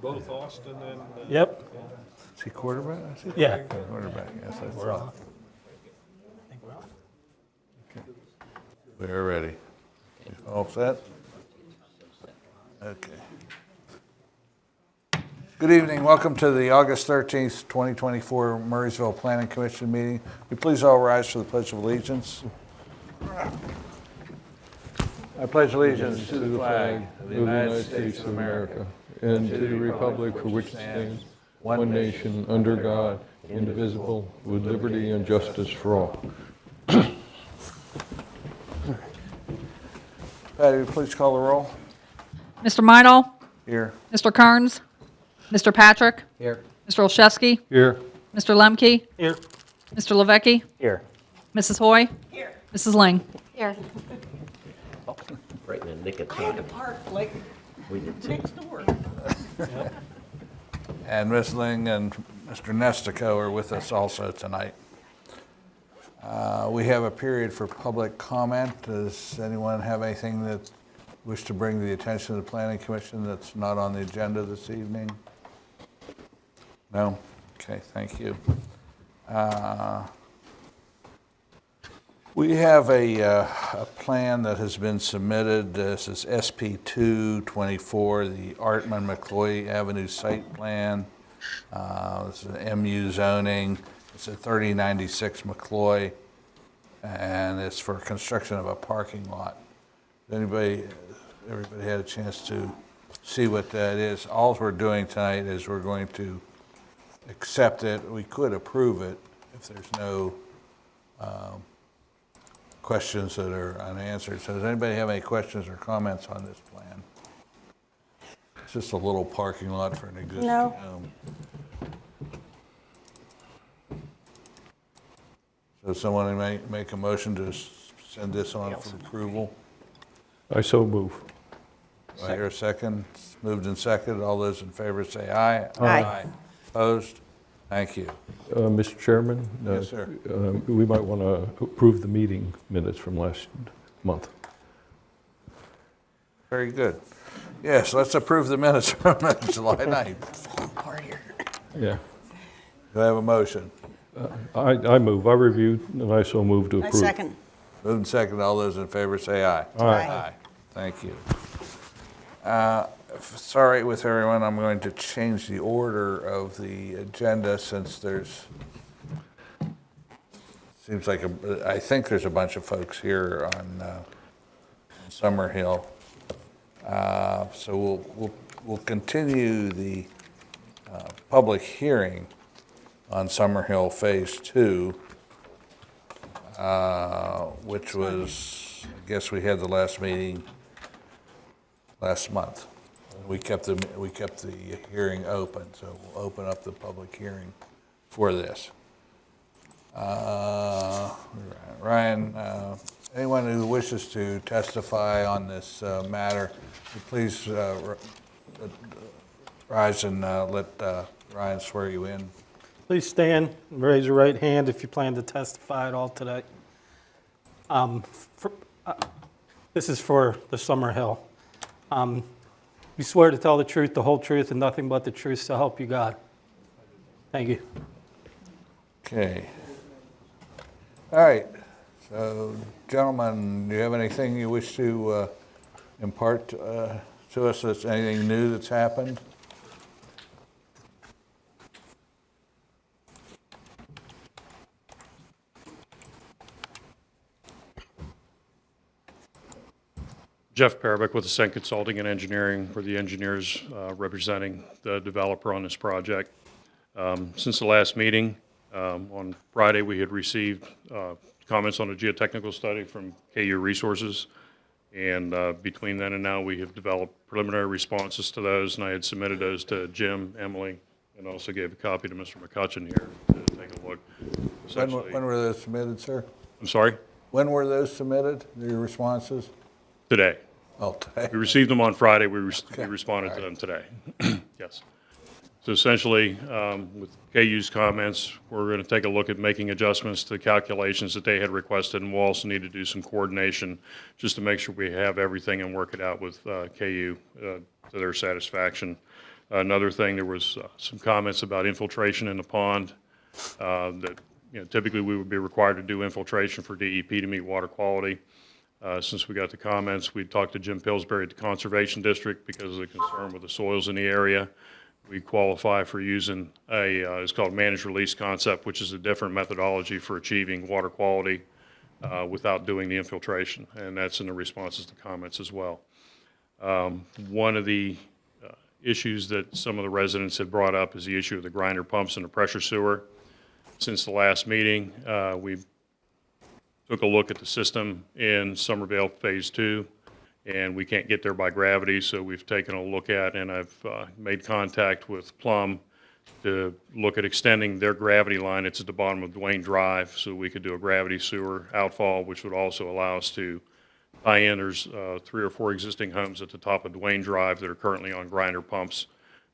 both Austin and... Yep. Is he quarterback? Is he Yeah. quarterback? Yes, I We're on. thought. I think we're on. We're ready. All set? Okay. Good evening. Welcome to the August 13th, 2024 Murraysville Planning Commission meeting. Will you please all rise for the Pledge of Allegiance? I pledge allegiance to the flag of the United States of America and to the republic for which it stands, one nation, under God, indivisible, with liberty and justice for all. Patty, will you please call the roll? Mr. Midal, Here. Mr. Kearns, Mr. Patrick, Here. Mr. Olszewski, Here. Mr. Lemke, Here. Mr. Levecki, Here. Mrs. Hoy, Mrs. Ling. Here. Right in the nick of I had to time. park like We did too. next door. And Ms. Ling and Mr. Nestico are with us also tonight. We have a period for public comment. Does anyone have anything that wish to bring to the attention of the Planning Commission that's not on the agenda this evening? No? Okay, thank you. We have a plan that has been submitted. This is SP 224, the Artman McCloy Avenue site plan. This is an MU zoning. It's at 3096 McCloy, and it's for construction of a parking lot. Everybody had a chance to see what that is. All we're doing tonight is we're going to accept it. We could approve it if there's no questions that are unanswered. So does anybody have any questions or comments on this plan? It's just a little parking lot for an existing No. home. So someone make a motion to send this on for approval? I so move. Do I hear a second? It's moved and seconded. All those in favor say aye. Aye. Opposed? Thank you. Mr. Chairman? Yes, sir. We might want to approve the meeting minutes from last month. Very good. Yes, let's approve the minutes from July 9th. Yeah. Do I have a motion? I move. I reviewed, and I so move to I approve. second. Moved and seconded. All those in favor say aye. Aye. Thank you. If it's all right with everyone, I'm going to change the order of the agenda since seems like I think there's a bunch of folks here on Summerhill. So we'll continue the public hearing on Summerhill Phase 2, which was, I guess we had the last meeting last month. We kept the hearing open, so we'll open up the public hearing for this. Ryan, anyone who wishes to testify on this matter, please rise and let Ryan swear you in. Please stand and raise your right hand if you plan to testify at all today. This is for the Summerhill. You swear to tell the truth, the whole truth, and nothing but the truth, so help you God. Thank you. Okay. All right. So, gentlemen, do you have anything you wish to impart to us? That's anything new that's happened? Jeff Parabic with Ascent Consulting and Engineering. We're the engineers representing the developer on this project. Since the last meeting, on Friday, we had received comments on a geotechnical study from KU Resources. And between then and now, we have developed preliminary responses to those, and I had submitted those to Jim, Emily, and also gave a copy to Mr. McCutcheon here to take a look. When were those submitted, sir? I'm sorry? When were those submitted, your responses? Today. Oh, today. We received them on Friday. We responded to them today. Yes. So essentially, with KU's comments, we're going to take a look at making adjustments to the calculations that they had requested, and we'll also need to do some coordination just to make sure we have everything and work it out with KU to their satisfaction. Another thing, there was some comments about infiltration in the pond, that, typically we would be required to do infiltration for DEP to meet water quality. Since we got the comments, we talked to Jim Pillsbury at the Conservation District because of the concern with the soils in the area. We qualify for using it's called managed release concept, which is a different methodology for achieving water quality without doing the infiltration, and that's in the responses to comments as well. One of the issues that some of the residents had brought up is the issue of the grinder pumps and the pressure sewer. Since the last meeting, we took a look at the system in Somerville Phase 2, and we can't get there by gravity, so we've taken a look at, and I've made contact with Plum to look at extending their gravity line. It's at the bottom of Dwayne Drive, so we could do a gravity sewer outfall, which would also allow us to tie in. There's 3 or 4 existing homes at the top of Dwayne Drive that are currently on grinder pumps,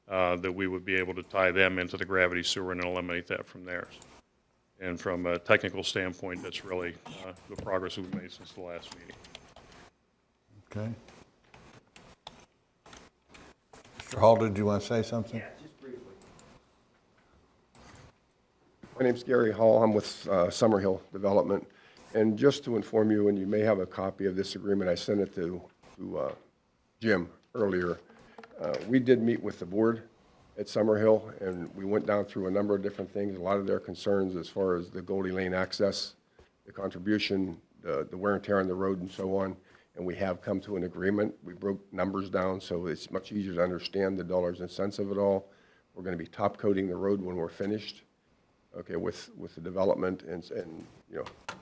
that we would be able to tie them into the gravity sewer and eliminate that from there. And from a technical standpoint, that's really the progress we've made since the last meeting. Okay. Mr. Hall, did you want to say something? My name's Gary Hall. I'm with Summerhill Development. And just to inform you, and you may have a copy of this agreement, I sent it to Jim earlier. We did meet with the board at Summerhill, and we went down through a number of different things, a lot of their concerns as far as the Goldie Lane access, the contribution, the wear and tear on the road and so on. And we have come to an agreement. We broke numbers down, so it's much easier to understand the dollars and cents of it all. We're going to be top coating the road when we're finished, okay, with the development, and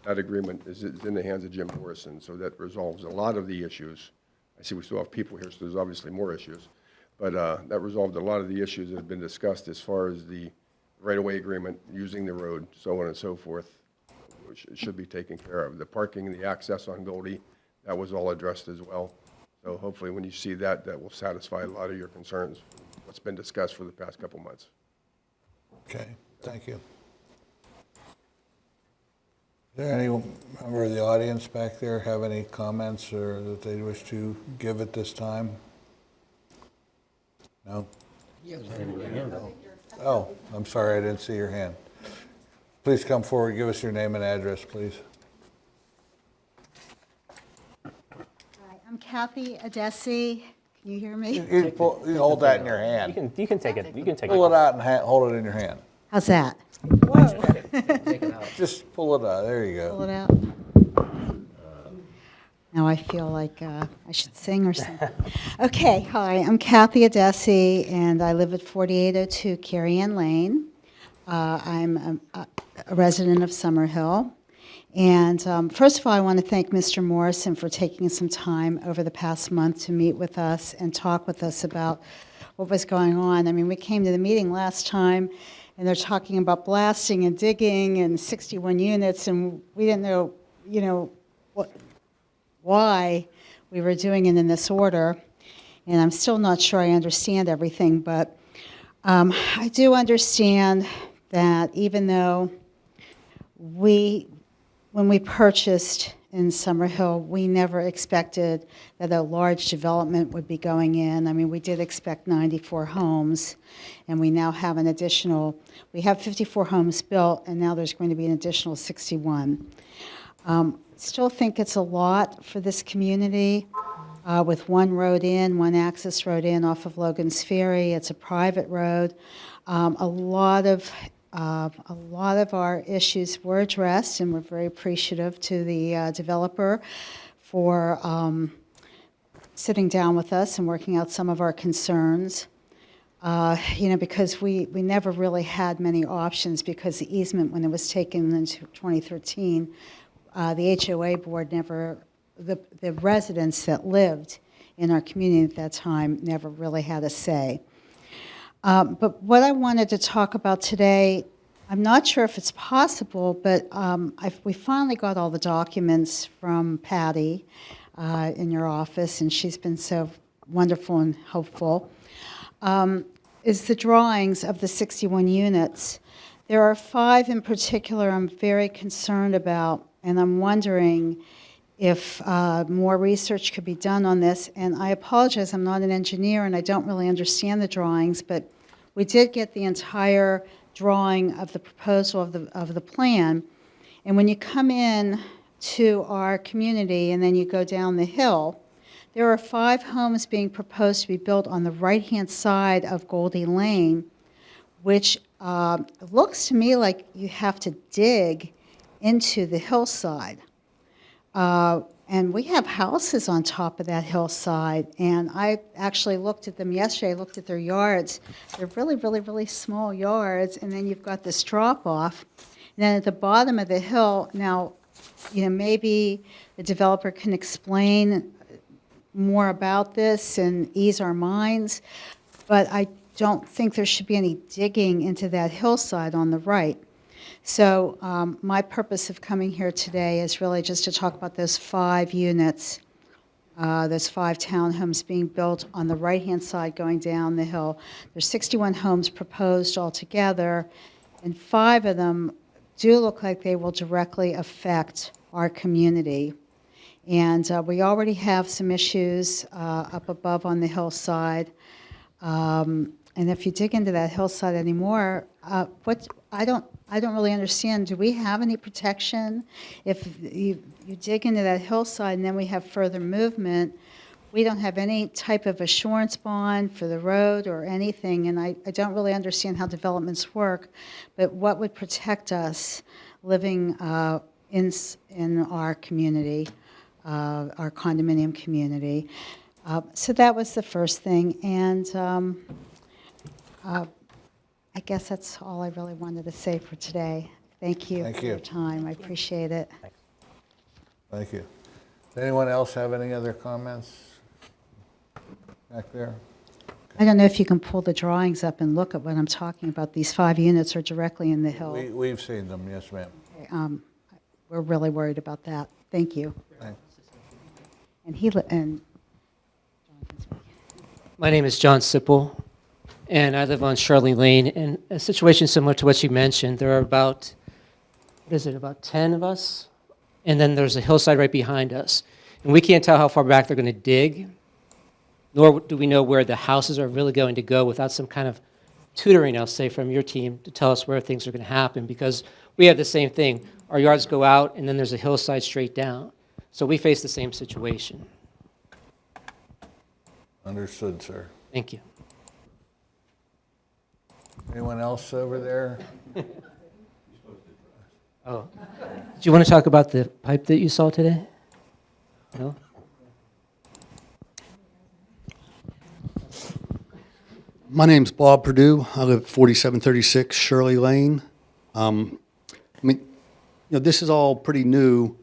that agreement is in the hands of Jim Morrison, so that resolves a lot of the issues. I see we still have people here, so there's obviously more issues, but that resolved a lot of the issues that have been discussed as far as the right-of-way agreement, using the road, so on and so forth, which should be taken care of. The parking and the access on Goldie, that was all addressed as well. So hopefully when you see that, that will satisfy a lot of your concerns, what's been discussed for the past couple months. Okay, thank you. Is there any member of the audience back there have any comments or that they wish to give at this time? No? Oh, I'm sorry, I didn't see your hand. Please come forward, give us your name and address, please. Hi, I'm Kathy Adesi. Can you hear me? You can hold that in your hand. You can take it. You can take Pull it. it out and hold it in your hand. How's that? Just pull it out, there you Pull go. it out. Now I feel like I should sing or something. Okay, hi, I'm Kathy Adesi, and I live at 4802 Carrie Ann Lane. I'm a resident of Summerhill. And first of all, I want to thank Mr. Morrison for taking some time over the past month to meet with us and talk with us about what was going on. I mean, we came to the meeting last time, and they're talking about blasting and digging and 61 units, and we didn't know, why we were doing it in this order. And I'm still not sure I understand everything, but I do understand that even though when we purchased in Summerhill, we never expected that a large development would be going in. I mean, we did expect 94 homes, and we now have we have 54 homes built, and now there's going to be an additional 61. Still think it's a lot for this community, with one road in, one access road in off of Logan's Ferry. It's a private road. A lot of our issues were addressed, and we're very appreciative to the developer for sitting down with us and working out some of our concerns. Because we never really had many options, because the easement, when it was taken in 2013, the HOA board the residents that lived in our community at that time never really had a say. But what I wanted to talk about today, I'm not sure if it's possible, but we finally got all the documents from Patty in your office, and she's been so wonderful and helpful, is the drawings of the 61 units. There are 5 in particular I'm very concerned about, and I'm wondering if more research could be done on this. And I apologize, I'm not an engineer and I don't really understand the drawings, but we did get the entire drawing of the proposal of the plan. And when you come in to our community and then you go down the hill, there are 5 homes being proposed to be built on the right-hand side of Goldie Lane, which looks to me like you have to dig into the hillside. And we have houses on top of that hillside, and I actually looked at them yesterday. I looked at their yards. They're really, really, really small yards, and then you've got this drop-off. And then at the bottom of the hill, now, maybe the developer can explain more about this and ease our minds, but I don't think there should be any digging into that hillside on the right. So my purpose of coming here today is really just to talk about those 5 units, those 5 townhomes being built on the right-hand side going down the hill. There's 61 homes proposed altogether, and 5 of them do look like they will directly affect our community. And we already have some issues up above on the hillside. And if you dig into that hillside anymore, I don't really understand. Do we have any protection if you dig into that hillside and then we have further movement? We don't have any type of assurance bond for the road or anything, and I don't really understand how developments work. But what would protect us living in our community, our condominium community? So that was the first thing, and I guess that's all I really wanted to say for today. Thank you for your time. I appreciate it. Thank you. Does anyone else have any other comments back there? I don't know if you can pull the drawings up and look at what I'm talking about. These 5 units are directly in the hill. We've seen them, yes, ma'am. We're really worried about that. Thank you. Thanks. And My name is John Sipple, and I live on Shirley Lane. And a situation similar to what you mentioned, there are about 10 of us? And then there's a hillside right behind us. And we can't tell how far back they're going to dig, nor do we know where the houses are really going to go without some kind of tutoring, I'll say, from your team to tell us where things are going to happen, because we have the same thing. Our yards go out, and then there's a hillside straight down. So we face the same situation. Understood, sir. Thank you. Anyone else over there? Oh, do you want to talk about the pipe that you saw today? No? My name's Bob Perdue. I live at 4736 Shirley Lane. This is all pretty new.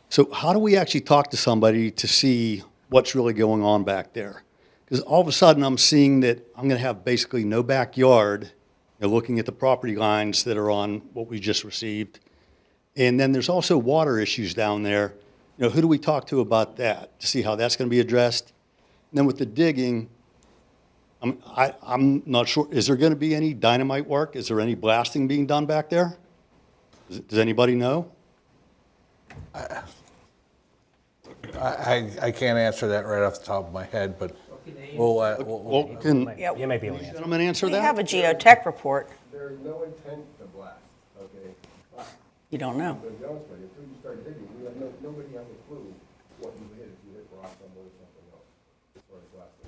So how do we actually talk to somebody to see what's really going on back there? Because all of a sudden I'm seeing that I'm going to have basically no backyard, looking at the property lines that are on what we just received. And then there's also water issues down there. Who do we talk to about that to see how that's going to be addressed? And then with the digging, I'm not sure. Is there going to be any dynamite work? Is there any blasting being done back there? Does anybody know? I can't answer that right off the top of my head, but we'll Can You may be able to answer. gentlemen answer We that? have a geotech report. There's no intent to blast, okay? But, You don't know. to be honest with you, until you start digging, nobody has a clue what you hit, if you hit rock somewhere or something else, as far as blasting.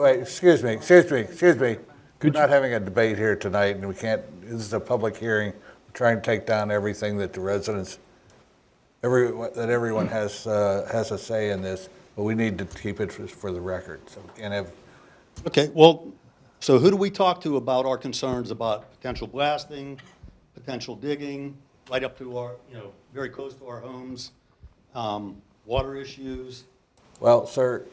Wait, excuse me. We're not having a debate here tonight, and we can't, this is a public hearing. We're trying to take down everything that the residents, that everyone has a say in this, but we need to keep it for the record, so we can't have. Okay, well, so who do we talk to about our concerns about potential blasting, potential digging, right up to our, very close to our homes, water issues? Well, sir,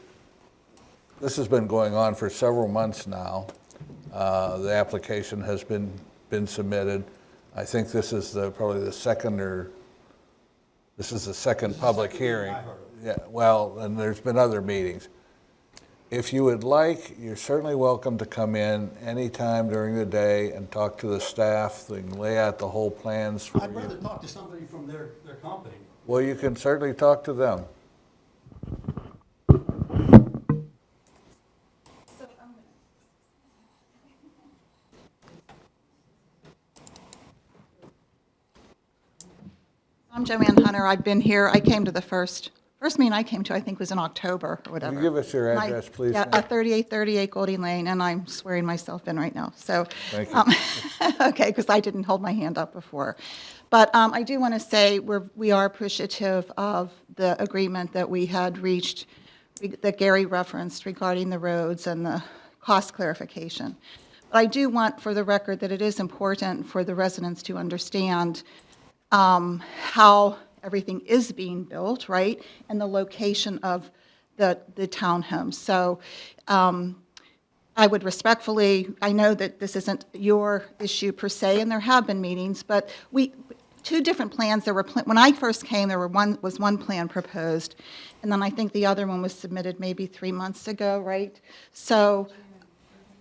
this has been going on for several months now. The application has been submitted. I think this is probably the second public hearing. Yeah, well, and there's been other meetings. If you would like, you're certainly welcome to come in anytime during the day and talk to the staff. They can lay out the whole plans for I'd rather you. talk to somebody from their company. Well, you can certainly talk to them. I'm Joanne Hunter. I've been here. I came to the first meeting I came to, I think, was in October or whatever. Can you give us your My- address, please, Yeah, ma'am? 3838 Goldie Lane, and I'm swearing myself in right now. So, Thank you. okay, because I didn't hold my hand up before. But I do want to say we are appreciative of the agreement that we had reached, that Gary referenced regarding the roads and the cost clarification. But I do want, for the record, that it is important for the residents to understand how everything is being built, right, and the location of the townhomes. So I would respectfully, I know that this isn't your issue per se, and there have been meetings, but two different plans. When I first came, there was one plan proposed, and then I think the other one was submitted maybe 3 months ago, right? So,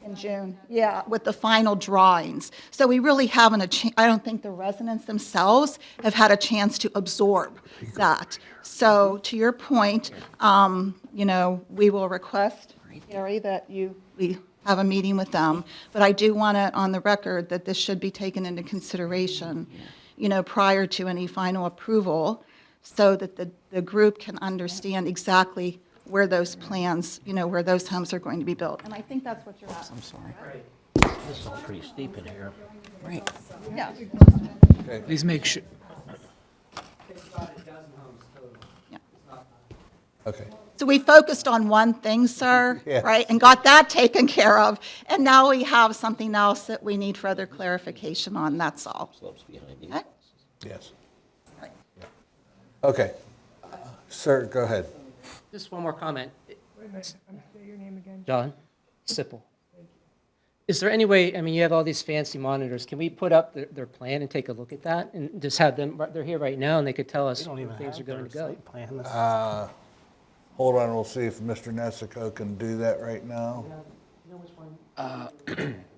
in June, yeah, with the final drawings. So we really haven't, I don't think the residents themselves have had a chance to absorb that. So to your point, we will request, Gary, that we have a meeting with them. But I do want it on the record that this should be taken into consideration, prior to any final approval, so that the group can understand exactly where those plans, where those homes are going to be built. And I think that's what you're asking. I'm sorry. This is all pretty steep in here. Right. Yeah. Please make sure. Okay. So we focused on one thing, sir, Yes. right, and got that taken care of. And now we have something else that we need further clarification on, that's all. Slopes behind you. Okay? Yes. Okay. Sir, go ahead. Just one more comment. John Sipple. Is there any way, you have all these fancy monitors, can we put up their plan and take a look at that? And just have them, they're here right now, and they could tell us Don't where even things are have going their to go. site plan. This is- Hold on, we'll see if Mr. Nesico can do that right now.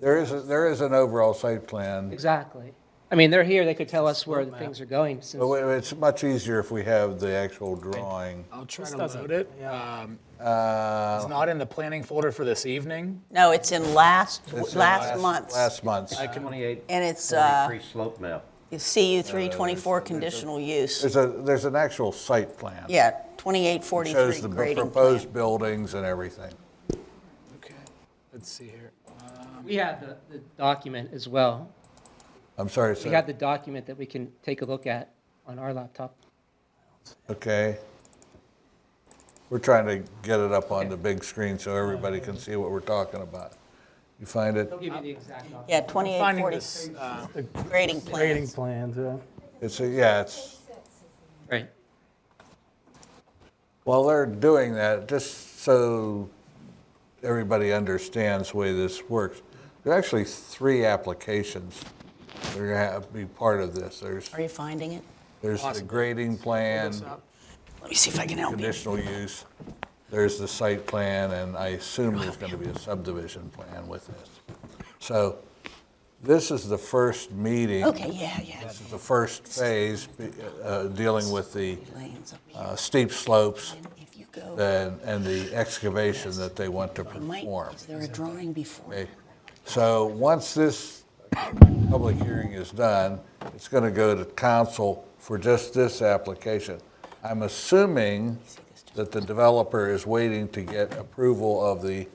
There is an overall site plan. Exactly. They're here, they could tell us where the things are going. since- But it's much easier if we have the actual drawing. I'll try This to doesn't- load it. yeah. It's not in the planning folder for this evening. No, it's in last It's month. Last month's. And it's slope map. CU 324 conditional use. There's an actual site plan. Yeah, It 2843 shows the grading proposed plan. buildings and everything. Okay, let's see here. We have the document as well. I'm sorry, We sir. have the document that we can take a look at on our laptop. Okay. We're trying to get it up on the big screen so everybody can see what we're talking about. You find it? They'll give you the exact document. Yeah, Finding 2840 this, grading Grading plans. plans, yeah. It's Right. Well, they're doing that just so everybody understands the way this works. There are actually 3 applications that are going to be part of this. Are you finding it? There's the grading plan, Let me see if I can help you. conditional use, there's the site plan, and I assume there's going to be a subdivision plan with this. So this is the first meeting. Okay, yeah. This is the first phase dealing with the Lanes up here. steep slopes And if you go, and the excavation that they want to they might, perform. is there a drawing before? Okay. So once this public hearing is done, it's going to go to council for just this application. I'm assuming that the developer is waiting to get approval of the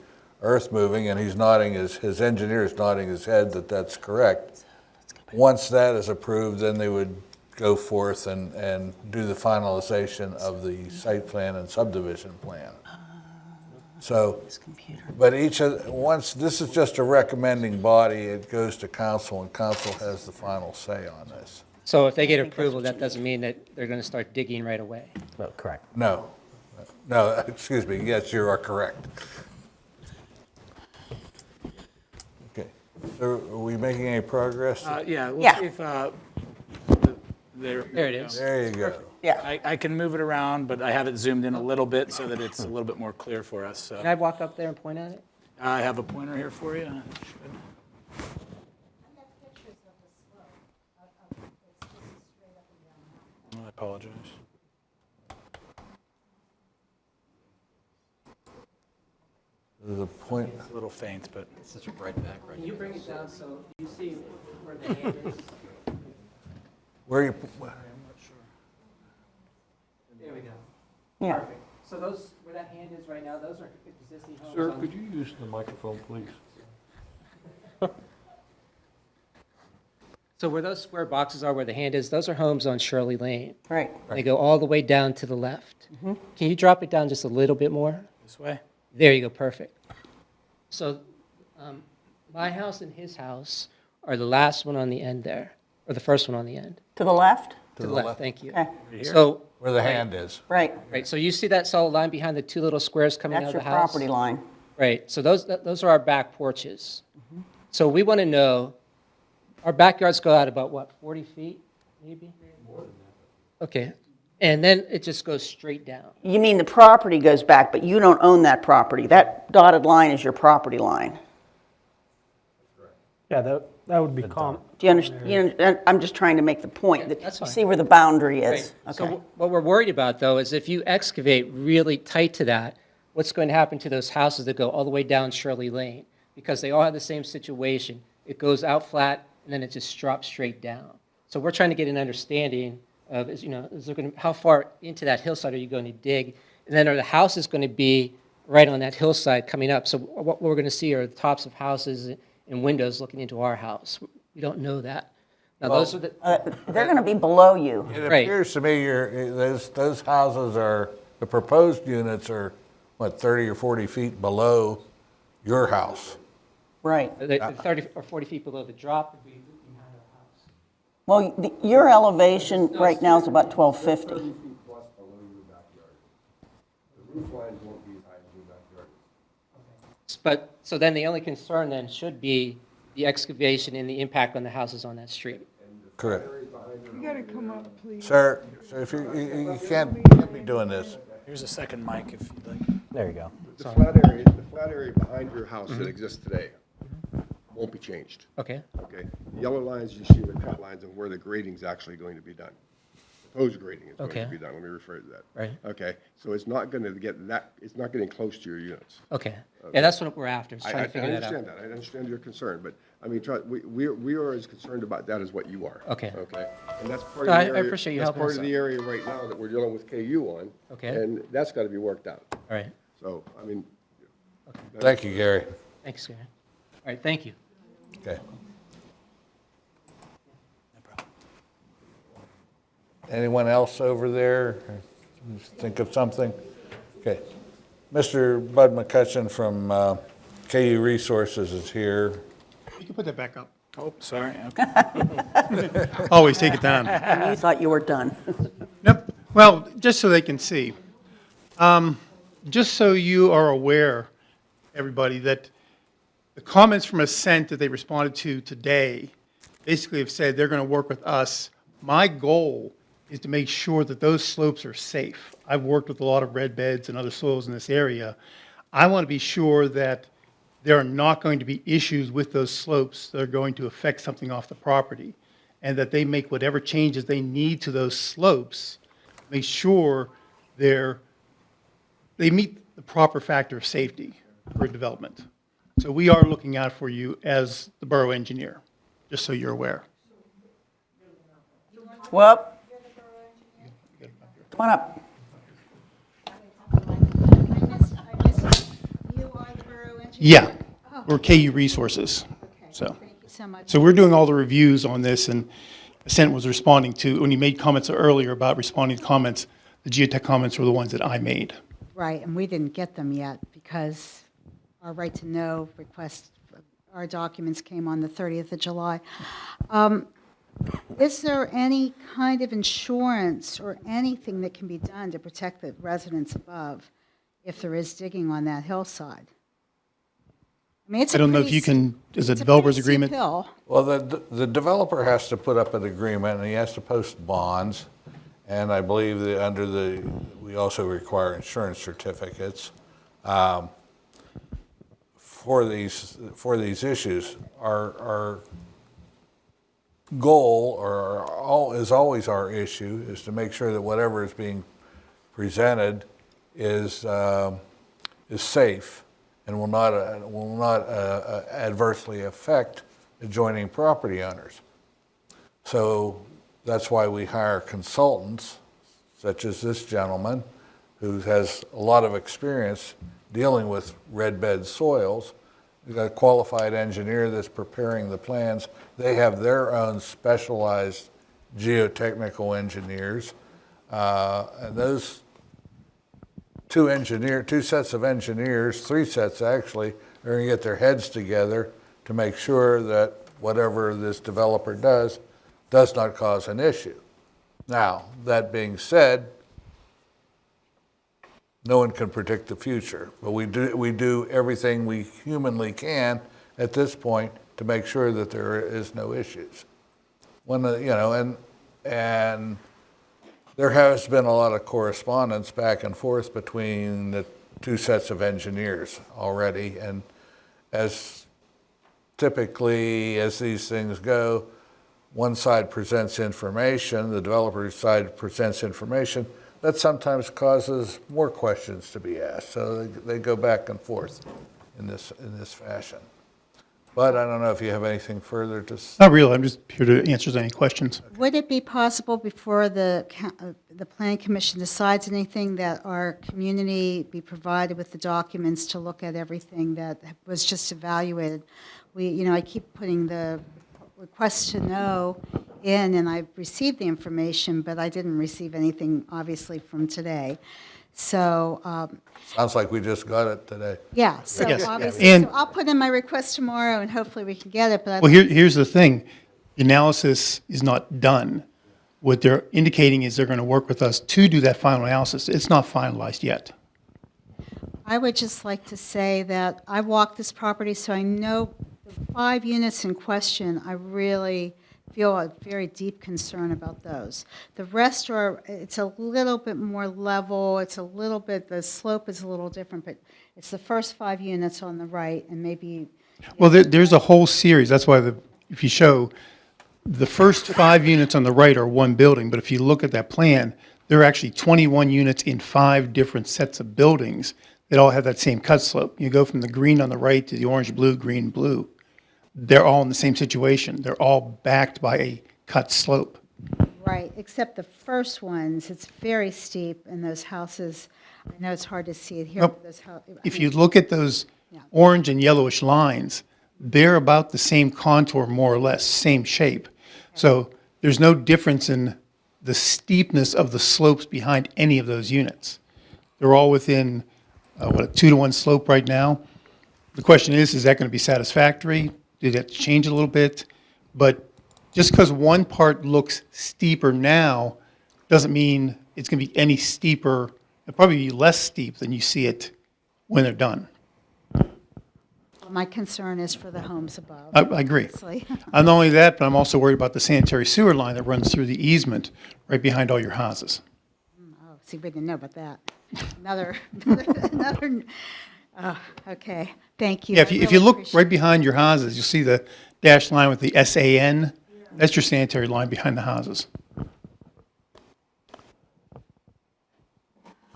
earth moving, and his engineer is nodding his head that that's correct. Once that is approved, then they would go forth and do the finalization of the site plan and subdivision plan. So, This computer. but once, this is just a recommending body, it goes to council, and council has the final say on this. So if they get approval, that doesn't mean that they're going to start digging right away. well, correct. No, excuse me, yes, you are correct. Okay, so are we making any progress? Yeah, we'll Yeah. see if There There it is. There you go. Yeah. I can move it around, but I have it zoomed in a little bit so that it's a little bit more clear for us. So Can I walk up there and point at it? I have a pointer here for you. I apologize. There's a point, It's a little faint, but Can you bring it down so you see where the hand is? where you, There we go. Yeah. Perfect. So those, where that hand is right now, those are existing homes. Sir, on- could you use the microphone, please? So where those square boxes are, where the hand is, those are homes on Shirley Lane. Right. They go all the way down to the left. Can you drop it down just a little bit more? this way. There you go, perfect. So my house and his house are the last one on the end there, or the first one on the end. To the left? To the left, thank you. Okay. So, where the hand is. Right. right, so you see that solid line behind the two little squares coming out That's of the your house? property line. Right, so those are our back porches. So we want to know, our backyards go out about, what, 40 feet, maybe? More than that. Okay, and then it just goes straight down. You mean the property goes back, but you don't own that property. That dotted line is your property line. Yeah, that would be calm. Do you understand? I'm just trying to make the point that that's you fine. see where the boundary is. Right. Okay. So what we're worried about, though, is if you excavate really tight to that, what's going to happen to those houses that go all the way down Shirley Lane? Because they all have the same situation. It goes out flat, and then it just drops straight down. So we're trying to get an understanding of, is there going to, how far into that hillside are you going to dig? And then are the houses going to be right on that hillside coming up? So what we're going to see are the tops of houses and windows looking into our house. We don't know that. Now, those are the, They're going to be below you. It Right. appears to me those houses are, the proposed units are, what, 30 or 40 feet below your house? Right. the 30 or 40 feet below the drop would be behind our house. Well, your elevation right now is about 1250. But, so then the only concern then should be the excavation and the impact on the houses on that street. Correct. You gotta come up, please. Sir, if you can't be doing this. Here's a second mic if you'd like. There you go. The flat area behind your house that exists today won't be changed. Okay. Okay? The yellow lines, you see the cut lines of where the grading's actually going to be done. Proposed grading is going to Okay. be done, let me refer to that. Right. Okay, so it's not gonna get that, it's not getting close to your units. Okay. Yeah, that's what we're after, is I trying to figure that out. understand that, I understand your concern, but, I mean, we are as concerned about that as what you are. Okay. Okay? And that's part No, of the I area. appreciate you that's helping part us of out. the area right now that we're dealing with KU on. Okay. And that's gotta be worked out. All right. So, I mean. Thank you, Gary. Thanks, Gary. All right, thank you. Okay. Anyone else over there think of something? Okay. Mr. Bud McCutcheon from KU Resources is here. You can put that back up. Oh, sorry. Okay. Always take it down. And you thought you were done. Nope. Well, just so they can see. Just so you are aware, everybody, that the comments from Ascent that they responded to today basically have said they're going to work with us. My goal is to make sure that those slopes are safe. I've worked with a lot of red beds and other soils in this area. I want to be sure that there are not going to be issues with those slopes that are going to affect something off the property, and that they make whatever changes they need to those slopes, make sure they meet the proper factor of safety for development. So we are looking out for you as the borough engineer, just so you're aware. Well, come on up. Yeah, we're KU Resources, so. Thank you so much. So we're doing all the reviews on this, and Ascent was responding to, when you made comments earlier about responding to comments, the geotech comments were the ones that I made. Right, and we didn't get them yet because our right to know request, our documents came on the 30th of July. Is there any kind of insurance or anything that can be done to protect the residents above if there is digging on that hillside? I mean, it's I a don't know if pretty you can, as a it's a developer's pretty steep agreement. hill. Well, the developer has to put up an agreement, and he has to post bonds, and I believe that we also require insurance certificates for these issues. Our goal, is always our issue, is to make sure that whatever is being presented is safe and will not adversely affect adjoining property owners. So that's why we hire consultants, such as this gentleman, who has a lot of experience dealing with red bed soils. We've got a qualified engineer that's preparing the plans. They have their own specialized geotechnical engineers. And those two sets of engineers, 3 sets actually, are going to get their heads together to make sure that whatever this developer does not cause an issue. Now, that being said, no one can predict the future, but we do everything we humanly can at this point to make sure that there is no issues. And there has been a lot of correspondence back and forth between the 2 sets of engineers already, and as typically as these things go, one side presents information, the developer side presents information, that sometimes causes more questions to be asked. So they go back and forth in this fashion. But I don't know if you have anything further to say. Not really, I'm just here to answer any questions. Would it be possible before the planning commission decides anything that our community be provided with the documents to look at everything that was just evaluated? I keep putting the request to know in, and I've received the information, but I didn't receive anything, obviously, from today. So, Sounds like we just got it today. yeah, so Yes. obviously, And- so I'll put in my request tomorrow, and hopefully we can get it, but Well, here's the thing. The analysis is not done. What they're indicating is they're going to work with us to do that final analysis. It's not finalized yet. I would just like to say that I walked this property, so I know the 5 units in question, I really feel a very deep concern about those. The rest it's a little bit more level, the slope is a little different, but it's the first 5 units on the right, and maybe, Well, there's a whole series. That's why if you show, the first 5 units on the right are one building, but if you look at that plan, there are actually 21 units in 5 different sets of buildings that all have that same cut slope. You go from the green on the right to the orange, blue, green, blue. They're all in the same situation. They're all backed by a cut slope. right, except the first ones, it's very steep, and those houses, I know it's hard to see it here, Nope. but those houses. If you look at those Yeah. orange and yellowish lines, they're about the same contour, more or less, same shape. So there's no difference in the steepness of the slopes behind any of those units. They're all within, a 2-to-1 slope right now. The question is that going to be satisfactory? Do they have to change it a little bit? But just because one part looks steeper now doesn't mean it's going to be any steeper. It'll probably be less steep than you see it when they're done. My concern is for the homes above. I agree. obviously. Not only that, but I'm also worried about the sanitary sewer line that runs through the easement right behind all your houses. Oh, see, we didn't know about that. Another, okay, thank you. Yeah, I if you really look appreciate right behind your houses, you'll see the dashed line with the SAN. That's your sanitary line behind the houses.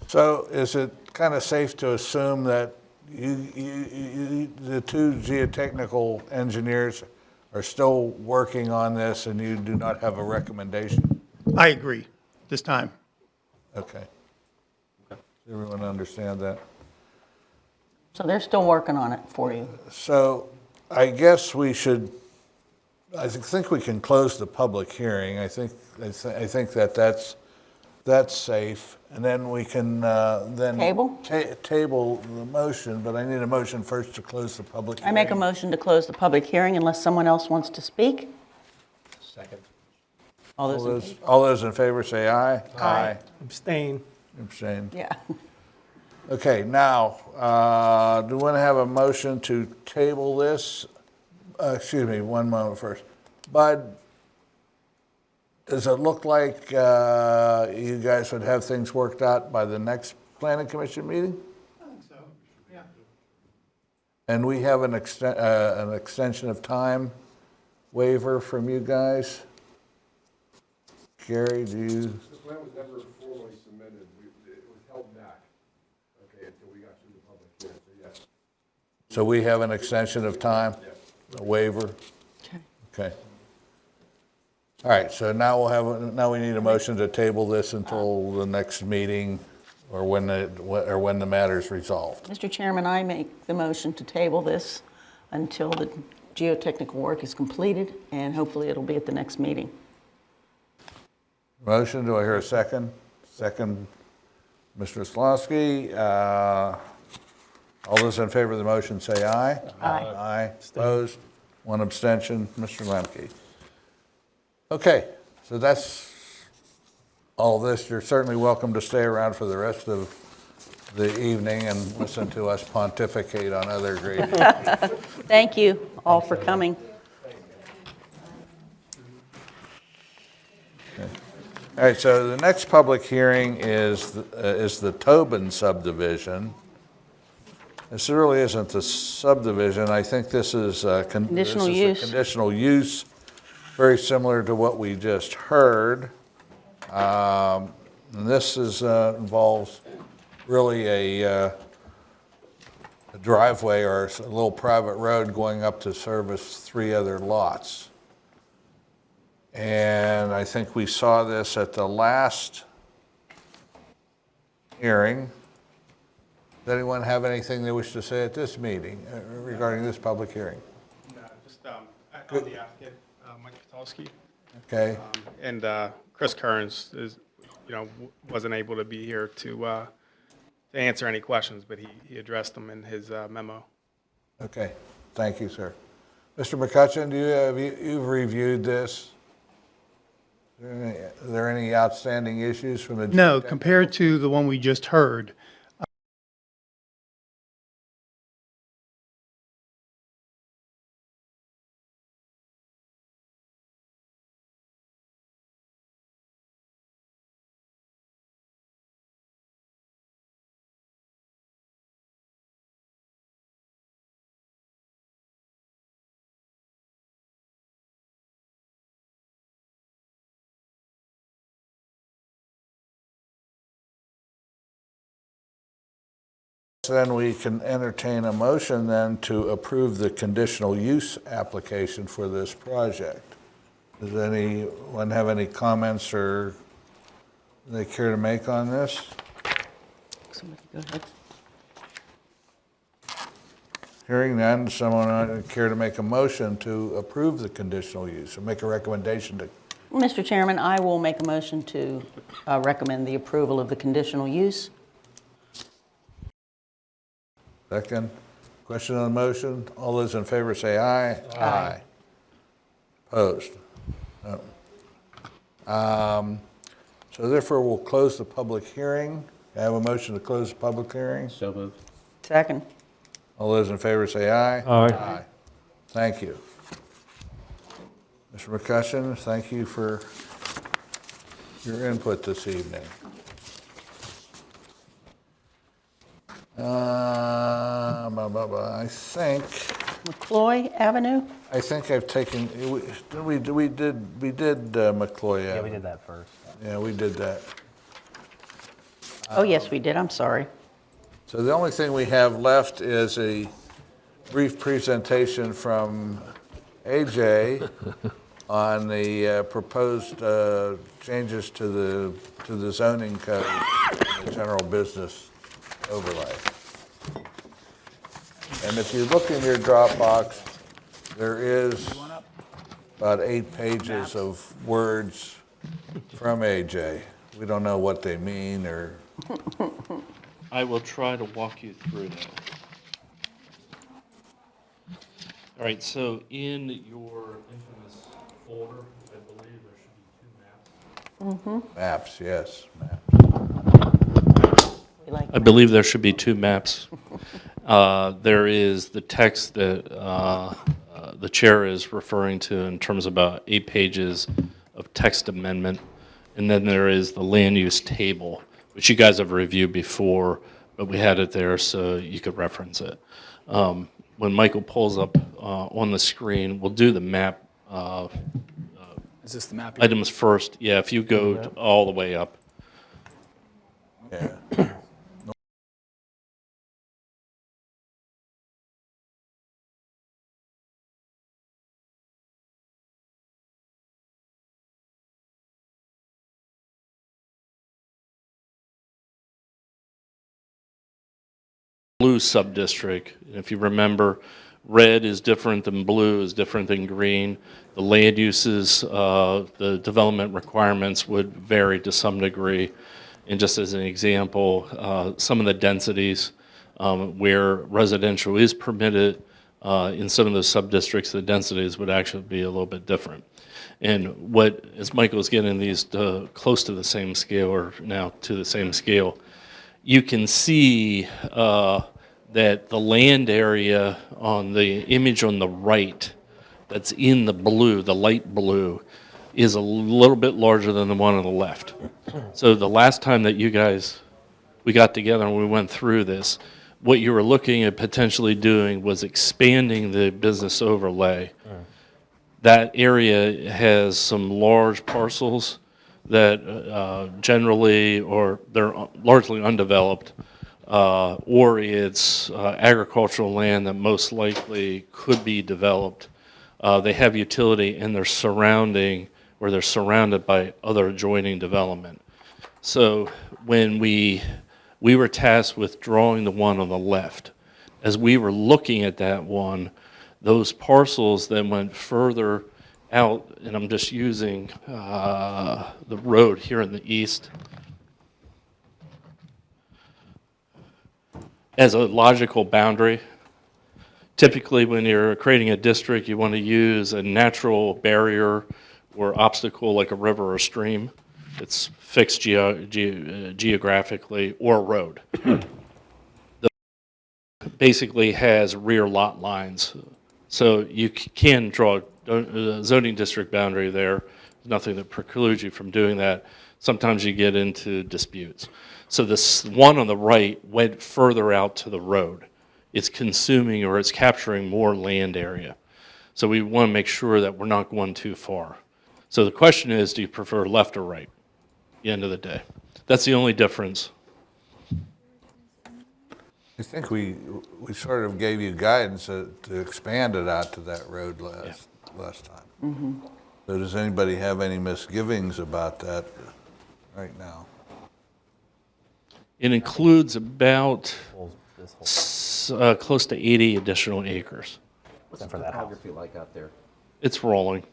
So is it kind of safe to assume that the 2 geotechnical engineers are still working on this and you do not have a recommendation? I agree, this time. Okay. Does everyone understand that? So they're still working on it for you. So I guess we should, I think we can close the public hearing. I think that's safe. And then we can then Table? Table the motion, but I need a motion first to close the public I hearing. make a motion to close the public hearing unless someone else wants to speak. Second. All those in All those in favor say aye. Aye. Abstain. Abstain. Yeah. Okay, now, do we want to have a motion to table this? Excuse me, one moment first. Bud, does it look like you guys would have things worked out by the next planning commission meeting? I think so, yeah. And we have an extension of time waiver from you guys? Gary, do you? The plan was never formally submitted. It was held back, okay, until we got to the public hearing, so yes. So we have an extension of time, a waiver? Okay. All right, so now we need a motion to table this until the next meeting or when the matter's resolved. Mr. Chairman, I make the motion to table this until the geotechnical work is completed, and hopefully it'll be at the next meeting. Motion, do I hear a second? Second, Mr. Slawski. All those in favor of the motion say aye. Aye. Aye. Opposed? One abstention. Mr. Lemke. Okay, so that's all this. You're certainly welcome to stay around for the rest of the evening and listen to us pontificate on other great issues. Thank you all for coming. All right, so the next public hearing is the Tobin subdivision. This really isn't the subdivision. I think this is Conditional this is use. the conditional use, very similar to what we just heard. And this involves really a driveway or a little private road going up to service 3 other lots. And I think we saw this at the last hearing. Does anyone have anything they wish to say at this meeting regarding this public hearing? No, just echo the applicant, Mike Patulski. Okay, And Chris Kearns wasn't able to be here to answer any questions, but he addressed them in his memo. okay, thank you, sir. Mr. McCutcheon, you've reviewed this? Are there any outstanding issues from the? No, compared to the one we just heard, Then we can entertain a motion then to approve the conditional use application for this project. Does anyone have any comments or they care to make on this? Somebody go ahead. Hearing none, someone care to make a motion to approve the conditional use or make a recommendation to? Mr. Chairman, I will make a motion to recommend the approval of the conditional use. Second. Question on the motion? All those in favor say aye. Aye. Opposed? No. So therefore, we'll close the public hearing. I have a motion to close the public hearing. So moved. Second. All those in favor say aye. Aye. Thank you. Mr. McCutcheon, thank you for your input this evening. I think McCloy Avenue? I've taken, we did McCloy Avenue. Yeah, we did that first. Yeah, we did that. Oh, yes, we did. I'm sorry. So the only thing we have left is a brief presentation from AJ on the proposed changes to the zoning code, and the general business overlay. And if you look in your Dropbox, there is about 8 pages of words from AJ. We don't know what they mean or. I will try to walk you through that. All right, so in your infamous folder, I believe there should be 2 maps. Maps, yes, maps. We I believe there should be two maps. There is the text that the chair is referring to in terms of about 8 pages of text amendment. And then there is the land use table, which you guys have reviewed before, but we had it there so you could reference it. When Michael pulls up on the screen, we'll do the map Is this the map? items first. Yeah, if you go all the way up. Yeah. Blue subdistrict. If you remember, red is different than blue, is different than green. The land uses, the development requirements would vary to some degree. And just as an example, some of the densities where residential is permitted, in some of those subdistricts, the densities would actually be a little bit different. And what, as Michael is getting these close to the same scale, or now to the same scale, you can see that the land area on the image on the right that's in the blue, the light blue, is a little bit larger than the one on the left. So the last time that we got together and we went through this, what you were looking at potentially doing was expanding the business overlay. That area has some large parcels that generally, or they're largely undeveloped, or it's agricultural land that most likely could be developed. They have utility and they're surrounded by other adjoining development. So when we were tasked with drawing the one on the left, as we were looking at that one, those parcels then went further out, and I'm just using the road here in the east as a logical boundary. Typically, when you're creating a district, you want to use a natural barrier or obstacle like a river or stream. It's fixed geographically, or a road. Basically has rear lot lines. So you can draw a zoning district boundary there. There's nothing that precludes you from doing that. Sometimes you get into disputes. So this one on the right went further out to the road. It's consuming, or it's capturing more land area. So we want to make sure that we're not going too far. So the question is, do you prefer left or right at the end of the day? That's the only difference. I think we sort of gave you guidance to expand it out to that road last time. So does anybody have any misgivings about that right now? It includes about close to 80 additional acres. What's the topography like out there? It's rolling.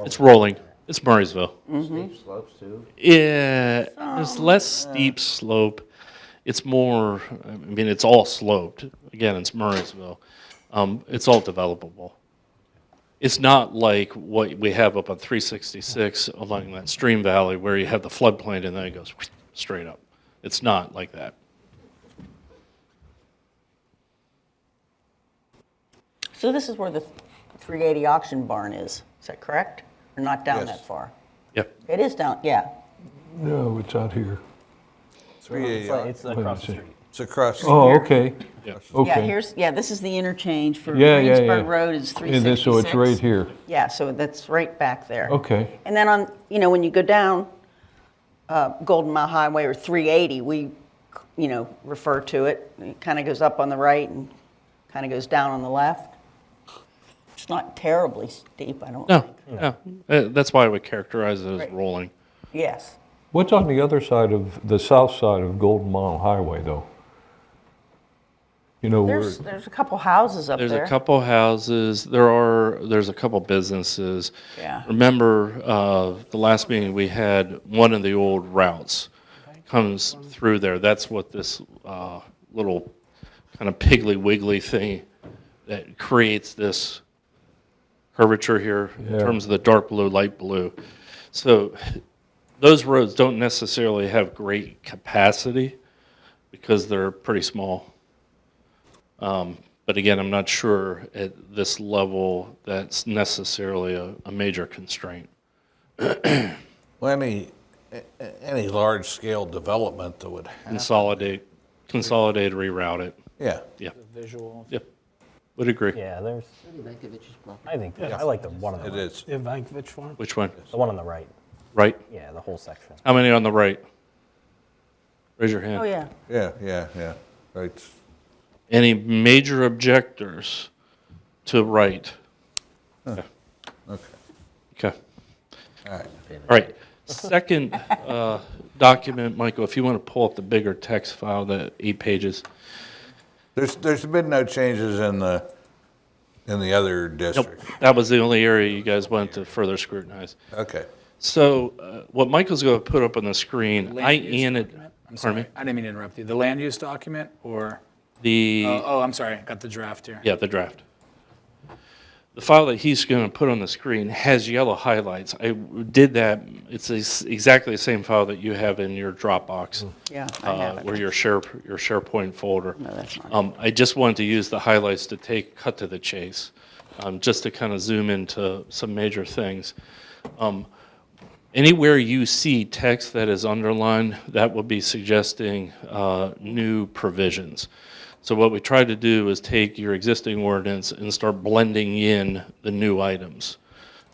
It's rolling. It's Murraysville. Steep slopes too? Yeah, there's less steep slope. It's more, I mean, it's all sloped. Again, it's Murraysville. It's all developable. It's not like what we have up on 366 along that stream valley where you have the floodplain and then it goes straight up. It's not like that. So this is where the 380 auction barn is that correct? Or not down Yes. that far? Yep. It is down, yeah. No, it's out here. 380. It's across the street. It's across. Oh, okay. Yeah, Okay. this is the interchange for Yeah, yeah, Greensburg yeah. Road is And 366. so it's right here. Yeah, so that's right back there. Okay. And then on, when you go down Golden Mile Highway or 380, we, refer to it. It kind of goes up on the right and kind of goes down on the left. It's not terribly steep, I don't think. No. That's why I would characterize it as Right. rolling. Yes. What's on the other side of, the south side of Golden Mile Highway, though? You know, where, There's a couple houses up there. There's a couple houses. There's a couple businesses. Yeah. Remember the last meeting we had, one of the old routes comes through there. That's what this little kind of piggly wiggly thing that creates this curvature here in Yeah. terms of the dark blue, light blue. So those roads don't necessarily have great capacity, because they're pretty small. But again, I'm not sure at this level that's necessarily a major constraint. Well, any large-scale development that would happen. Consolidate, reroute it. Yeah. Yeah. Visual. Yep. Would agree. Yeah, there's, I think, Yeah. I like the one on the It right. is. The Vankovich farm? Which one? The one on the right. Right? Yeah, the whole section. How many on the right? Raise your hand. Oh, yeah. Yeah. Right. Any major objectors to right? Okay. Okay. All right. All right. Second document, Michael, if you want to pull up the bigger text file, the 8 pages. There's been no changes in the other districts. Nope. That was the only area you guys wanted to further scrutinize. Okay. So what Michael's going to put up on the screen, Land use I'm document? sorry. I didn't mean to interrupt you. The land use document or? The Oh, I'm sorry. Got the draft here. Yeah, the draft. The file that he's going to put on the screen has yellow highlights. I did that. It's exactly the same file that you have in your Dropbox. Yeah, I have it. Where your SharePoint folder. No, that's not. I just wanted to use the highlights to cut to the chase, just to kind of zoom into some major things. Anywhere you see text that is underlined, that will be suggesting new provisions. So what we tried to do is take your existing ordinance and start blending in the new items.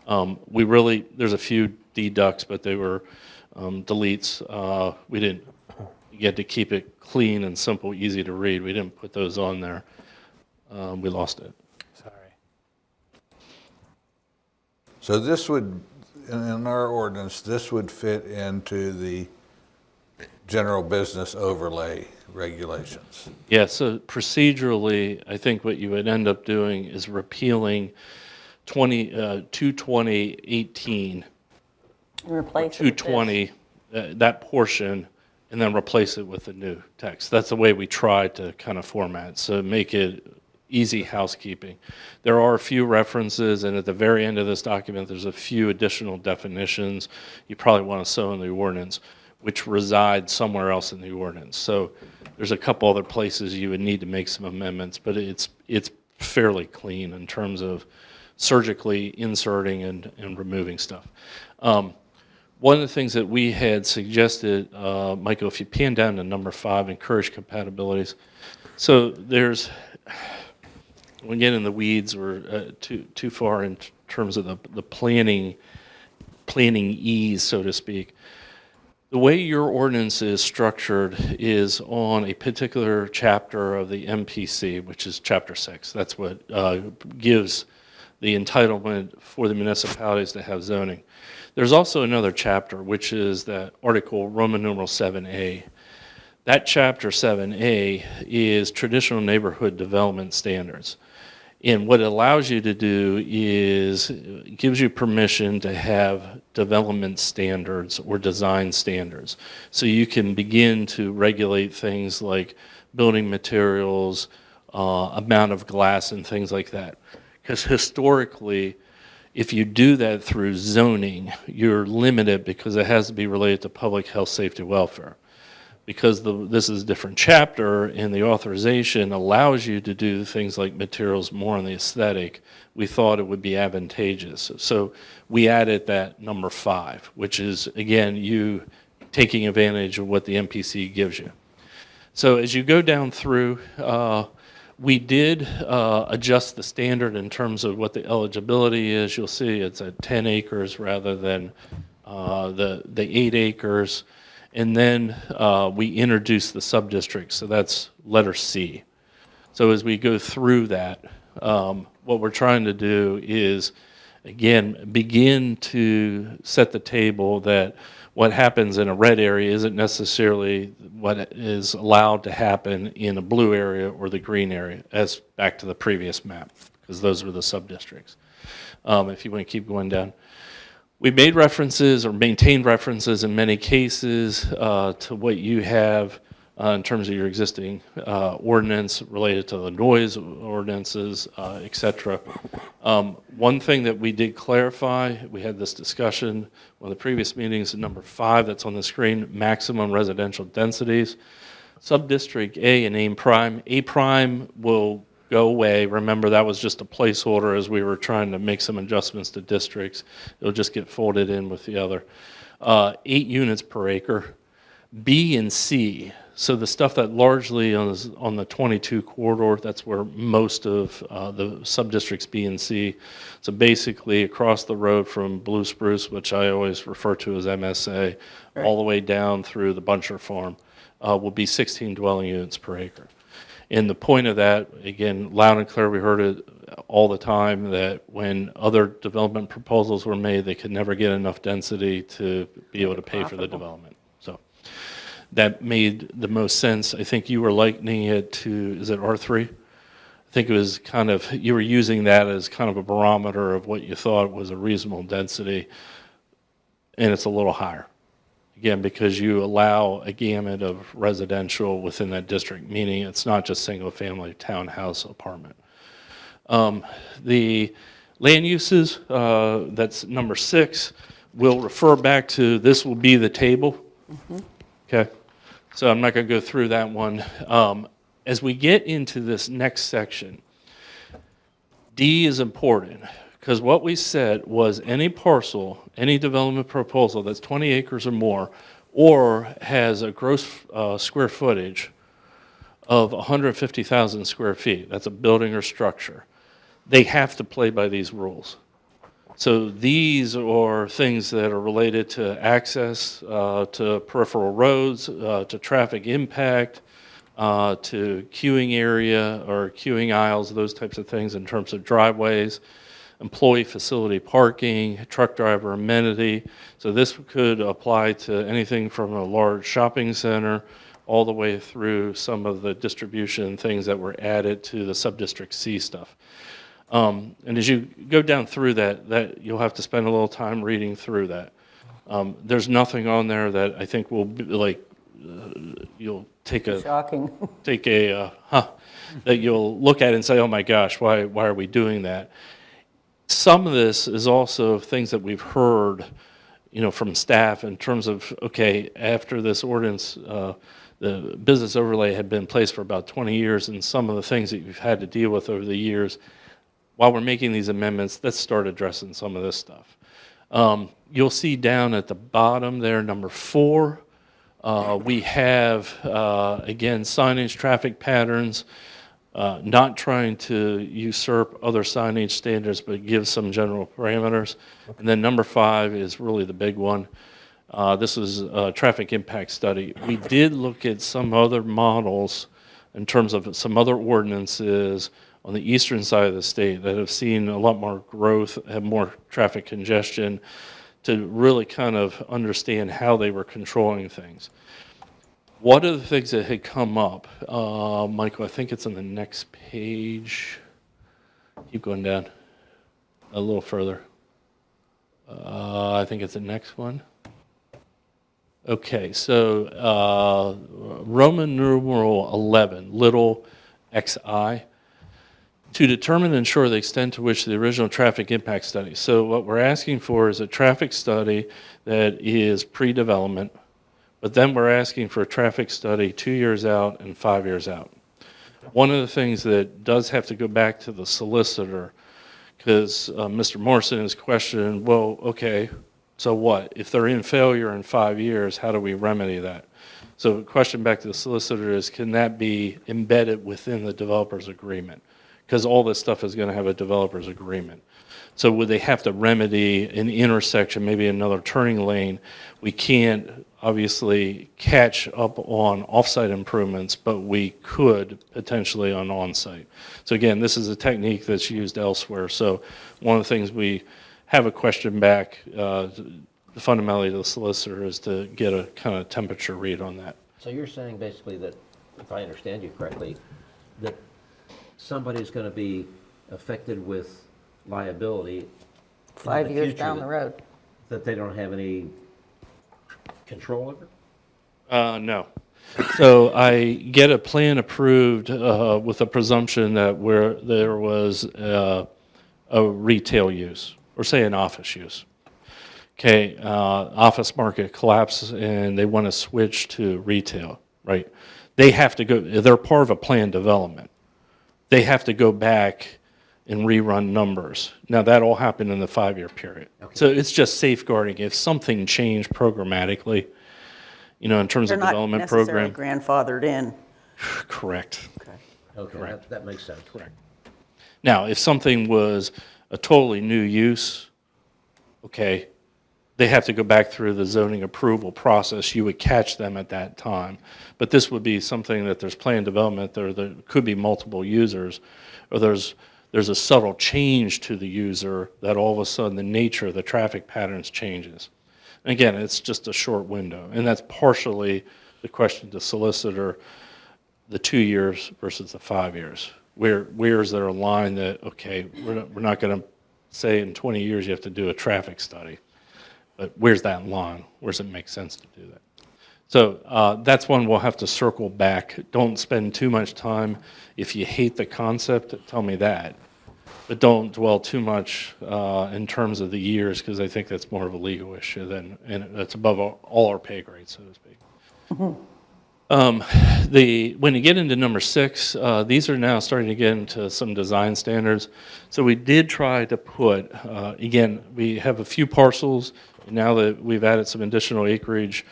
There's a few deducts, but they were deletes. We didn't get to keep it clean and simple, easy to read. We didn't put those on there. We lost it. Sorry. So this would, in our ordinance, this would fit into the general business overlay regulations. Yeah, so procedurally, I think what you would end up doing is repealing 22018, Replace it with this. 220, that portion, and then replace it with the new text. That's the way we try to kind of format, so make it easy housekeeping. There are a few references, and at the very end of this document, there's a few additional definitions you probably want to sew in the ordinance, which reside somewhere else in the ordinance. So there's a couple other places you would need to make some amendments, but it's fairly clean in terms of surgically inserting and removing stuff. One of the things that we had suggested, Michael, if you pan down to number 5, encourage compatibilities. So there's, we get in the weeds or too far in terms of the planning ease, so to speak. The way your ordinance is structured is on a particular chapter of the MPC, which is Chapter 6. That's what gives the entitlement for the municipalities to have zoning. There's also another chapter, which is that Article Roman numeral 7A. That Chapter 7A is traditional neighborhood development standards. And what it allows you to do is it gives you permission to have development standards or design standards. So you can begin to regulate things like building materials, amount of glass and things like that. Because historically, if you do that through zoning, you're limited because it has to be related to public health, safety, welfare. Because this is a different chapter and the authorization allows you to do things like materials more on the aesthetic, we thought it would be advantageous. So we added that number 5, which is, again, you taking advantage of what the MPC gives you. So as you go down through, we did adjust the standard in terms of what the eligibility is. You'll see it's at 10 acres rather than the 8 acres. And then we introduced the sub-district, so that's letter C. So as we go through that, what we're trying to do is, again, begin to set the table that what happens in a red area isn't necessarily what is allowed to happen in a blue area or the green area, as back to the previous map, because those were the sub-districts. If you want to keep going down. We made references or maintained references in many cases to what you have in terms of your existing ordinance related to the noise ordinances, et cetera. One thing that we did clarify, we had this discussion one of the previous meetings, number 5 that's on the screen, maximum residential densities. Sub-district A and A prime. A prime will go away. Remember, that was just a placeholder as we were trying to make some adjustments to districts. It'll just get folded in with the other. 8 units per acre. B and C, so the stuff that largely on the 22 corridor, that's where most of the sub-districts B and C. So basically across the road from Blue Spruce, which I always refer to as MSA, all the way down through the Buncher Farm, will be 16 dwelling units per acre. And the point of that, again, loud and clear, we heard it all the time, that when other development proposals were made, they could never get enough density to be able to pay for the development. So that made the most sense. I think you were likening it to, is it R3? I think it was kind of, you were using that as kind of a barometer of what you thought was a reasonable density, and it's a little higher. Again, because you allow a gamut of residential within that district, meaning it's not just single-family townhouse apartment. The land uses, that's number 6, will refer back to, this will be the table. Okay, so I'm not going to go through that one. As we get into this next section, D is important, because what we said was any parcel, any development proposal that's 20 acres or more, or has a gross square footage of 150,000 square feet, that's a building or structure, they have to play by these rules. So these are things that are related to access to peripheral roads, to traffic impact, to queuing area or queuing aisles, those types of things in terms of driveways, employee facility parking, truck driver amenity. So this could apply to anything from a large shopping center all the way through some of the distribution things that were added to the sub-district C stuff. And as you go down through that you'll have to spend a little time reading through that. There's nothing on there that I think will be like, you'll take a, Shocking. that you'll look at and say, oh my gosh, why are we doing that? Some of this is also things that we've heard, from staff in terms of, okay, after this ordinance, the business overlay had been in place for about 20 years, and some of the things that you've had to deal with over the years, while we're making these amendments, let's start addressing some of this stuff. You'll see down at the bottom there, number 4, we have, again, signage, traffic patterns, not trying to usurp other signage standards, but give some general parameters. And then number 5 is really the big one. This is a traffic impact study. We did look at some other models in terms of some other ordinances on the eastern side of the state that have seen a lot more growth, have more traffic congestion, to really kind of understand how they were controlling things. One of the things that had come up, Michael, I think it's on the next page. Keep going down a little further. I think it's the next one. Okay, so Roman numeral 11, little xi, to determine and ensure the extent to which the original traffic impact study. So what we're asking for is a traffic study that is pre-development, but then we're asking for a traffic study 2 years out and 5 years out. One of the things that does have to go back to the solicitor, because Mr. Morrison has questioned, well, okay, so what? If they're in failure in 5 years, how do we remedy that? So the question back to the solicitor is, can that be embedded within the developer's agreement? Because all this stuff is going to have a developer's agreement. So would they have to remedy an intersection, maybe another turning lane? We can't obviously catch up on off-site improvements, but we could potentially on on-site. So again, this is a technique that's used elsewhere. So one of the things we have a question back fundamentally to the solicitor is to get a kind of temperature read on that. So you're saying basically that, if I understand you correctly, that somebody's going to be affected with liability 5 in the years future down the road. that they don't have any control over? No. So I get a plan approved with a presumption that where there was a retail use, or say an office use. Okay, office market collapses and they want to switch to retail, right? they have to go, they're part of a planned development. They have to go back and rerun numbers. Now, that all happened in the 5-year period. So it's just safeguarding. If something changed programmatically, you know, in terms They're of not development necessarily program. grandfathered in. Correct. Okay, that makes sense. Correct. Now, if something was a totally new use, okay, they have to go back through the zoning approval process. You would catch them at that time. But this would be something that there's planned development, there could be multiple users, or there's a subtle change to the user that all of a sudden the nature of the traffic patterns changes. And again, it's just a short window. And that's partially the question to solicitor, the 2 years versus the 5 years. Where is there a line that, okay, we're not going to say in 20 years you have to do a traffic study, but where's that line? Where does it make sense to do that? So that's one we'll have to circle back. Don't spend too much time. If you hate the concept, tell me that. But don't dwell too much in terms of the years, because I think that's more of a legal issue and that's above all our pay grade, so to speak. When you get into number 6, these are now starting to get into some design standards. So we did try to put, again, we have a few parcels. Now that we've added some additional acreage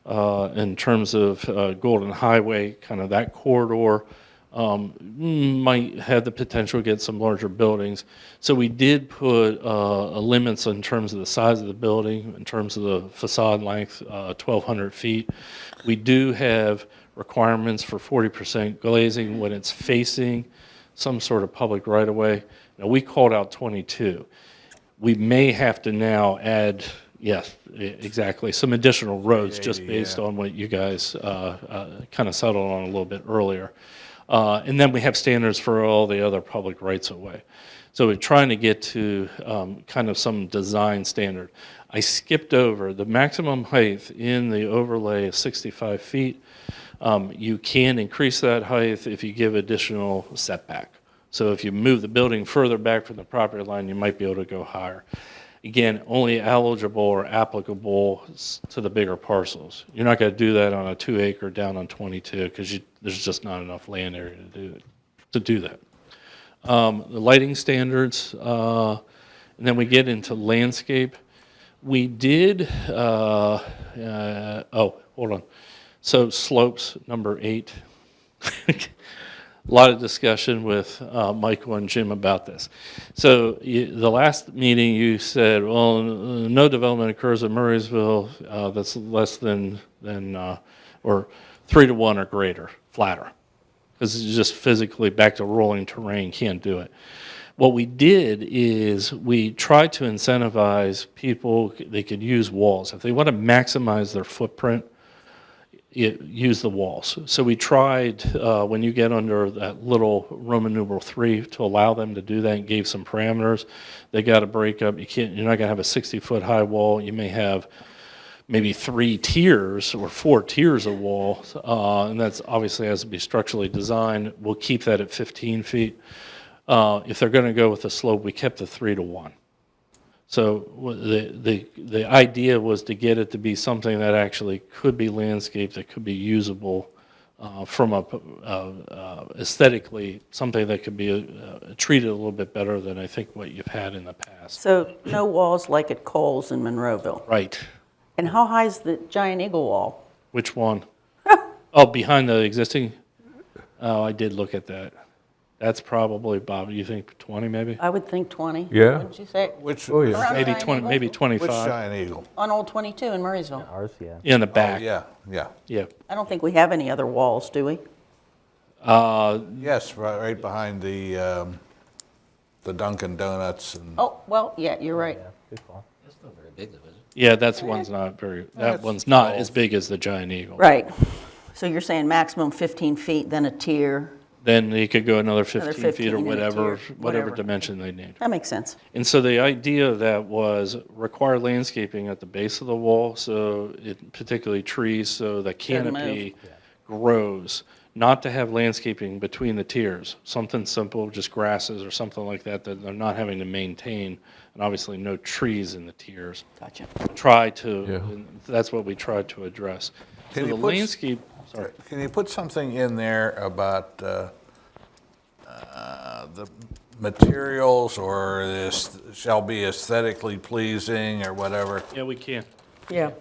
in terms of Golden Highway, kind of that corridor, might have the potential to get some larger buildings. So we did put limits in terms of the size of the building, in terms of the facade length, 1,200 feet. We do have requirements for 40% glazing when it's facing some sort of public right-of-way. Now, we called out 22. We may have to now add, yes, exactly, some additional roads just based on what you guys kind of settled on a little bit earlier. And then we have standards for all the other public rights-of-way. So we're trying to get to kind of some design standard. I skipped over the maximum height in the overlay is 65 feet. You can increase that height if you give additional setback. So if you move the building further back from the property line, you might be able to go higher. Again, only eligible or applicable to the bigger parcels. You're not going to do that on a 2-acre down on 22 because there's just not enough land area to do that. The lighting standards, and then we get into landscape. We did, oh, hold on. So slopes, number 8. A lot of discussion with Michael and Jim about this. So the last meeting you said, well, no development occurs in Murraysville that's less than or 3 to 1 or greater, flatter. Because it's just physically back to rolling terrain, can't do it. What we did is we tried to incentivize people, they could use walls. If they want to maximize their footprint, use the walls. So we tried, when you get under that little Roman numeral 3, to allow them to do that and gave some parameters. They got to break up. You're not going to have a 60-foot high wall. You may have maybe 3 tiers or 4 tiers of wall, and that's obviously has to be structurally designed. We'll keep that at 15 feet. If they're going to go with the slope, we kept the 3 to 1. So the idea was to get it to be something that actually could be landscaped, that could be usable from aesthetically, something that could be treated a little bit better than I think what you've had in the past. So no walls like at Coles in Monroeville? Right. And how high is the Giant Eagle wall? Which one? Oh, behind the existing? Oh, I did look at that. That's probably, Bob, you think 20 maybe? I would think 20. Yeah. Wouldn't you say? Which, Around Maybe Giant 20, Eagle? maybe 25. which giant eagle? On Old 22 in Murraysville. Ours, yeah. In the Oh, back. yeah. Yeah. I don't think we have any other walls, do we? Yes, right behind the Dunkin' Donuts and. Oh, well, yeah, you're right. Good call. That's not very big, though, is it? Yeah, that one's not as big as the Giant Eagle. Right. So you're saying maximum 15 feet, then a tier. Then they could go another 15 feet 15 or and a whatever, tier, whatever whatever. dimension they need. That makes sense. And so the idea of that was require landscaping at the base of the wall, so particularly trees, so the canopy grows. Not to have landscaping between the tiers, something simple, just grasses or something like that that they're not having to maintain, and obviously no trees in the tiers. Gotcha. And that's what we tried to address. Can So you the put- landscape, sorry. Can you put something in there about the materials, or this shall be aesthetically pleasing, or whatever? Yeah, we can. Yeah.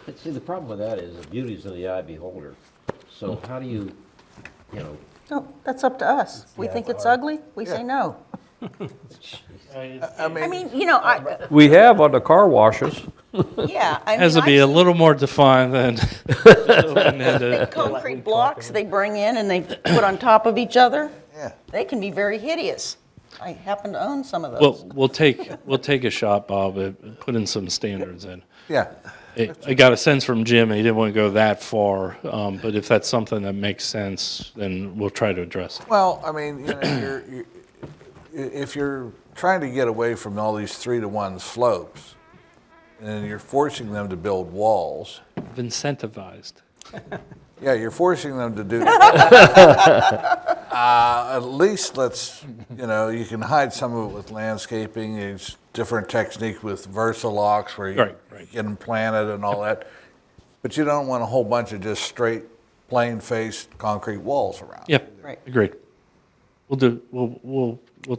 But see, the problem with that is the beauty's in the eye of the beholder. So how do you, you know, No, that's up to us. If we think it's ugly, we say no. I mean, I mean, you know, We have on the car washes. yeah, I mean, Has to be I've a seen little more defined than. big concrete blocks they bring in and they put on top of each other. Yeah. They can be very hideous. I happen to own some of those. Well, we'll take a shot, Bob, at putting some standards in. yeah, I got a sense from Jim, and he didn't want to go that far, but if that's something that makes sense, then we'll try to address it. well, I mean, you know, if you're trying to get away from all these 3-to-1 slopes, and you're forcing them to build walls, Incentivized. yeah, you're forcing them to do that. At least let's, you know, you can hide some of it with landscaping. It's different technique with Versalocks where you Right. get them planted and all that. But you don't want a whole bunch of just straight, plain-faced concrete walls around. Yep, Right. agreed. We'll,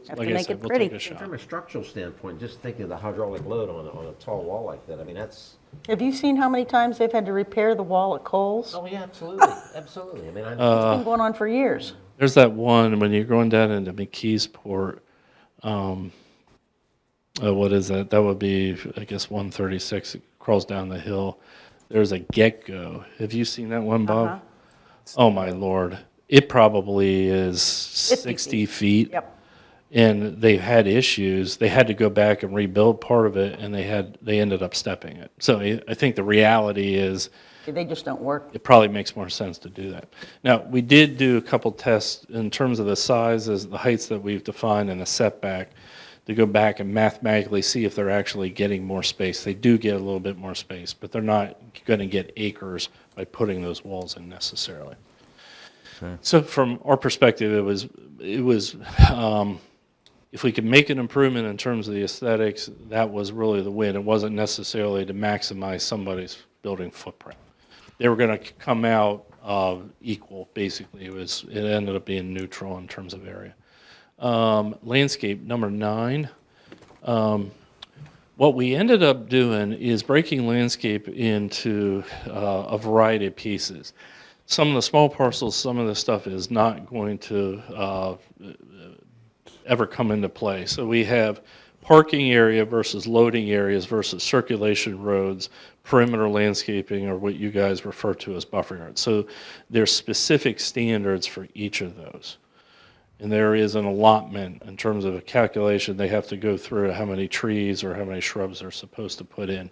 Have like to I make said, it we'll pretty. take a and shot. from a structural standpoint, just think of the hydraulic load on a tall wall like that. I mean, that's, Have you seen how many times they've had to repair the wall at Kohl's? oh yeah, absolutely, absolutely. I mean, It's been going on for years. There's that one, when you're going down into McKeesport, what is that? That would be, I guess, 136, it crawls down the hill. There's a Get-Go. Have you seen that one, Bob? Oh, my Lord. It probably is 60 feet. Yep. And they had issues. They had to go back and rebuild part of it, and they ended up stepping it. So I think the reality is They just don't work. it probably makes more sense to do that. Now, we did do a couple tests in terms of the sizes, the heights that we've defined, and the setback, to go back and mathematically see if they're actually getting more space. They do get a little bit more space, but they're not going to get acres by putting those walls in necessarily. So from our perspective, it was if we could make an improvement in terms of the aesthetics, that was really the win. It wasn't necessarily to maximize somebody's building footprint. They were going to come out equal, basically. It ended up being neutral in terms of area. Landscape, number 9. What we ended up doing is breaking landscape into a variety of pieces. Some of the small parcels, some of the stuff is not going to ever come into play. So we have parking area versus loading areas versus circulation roads, perimeter landscaping, or what you guys refer to as buffer yards. So there's specific standards for each of those. And there is an allotment in terms of a calculation. They have to go through how many trees or how many shrubs they're supposed to put in.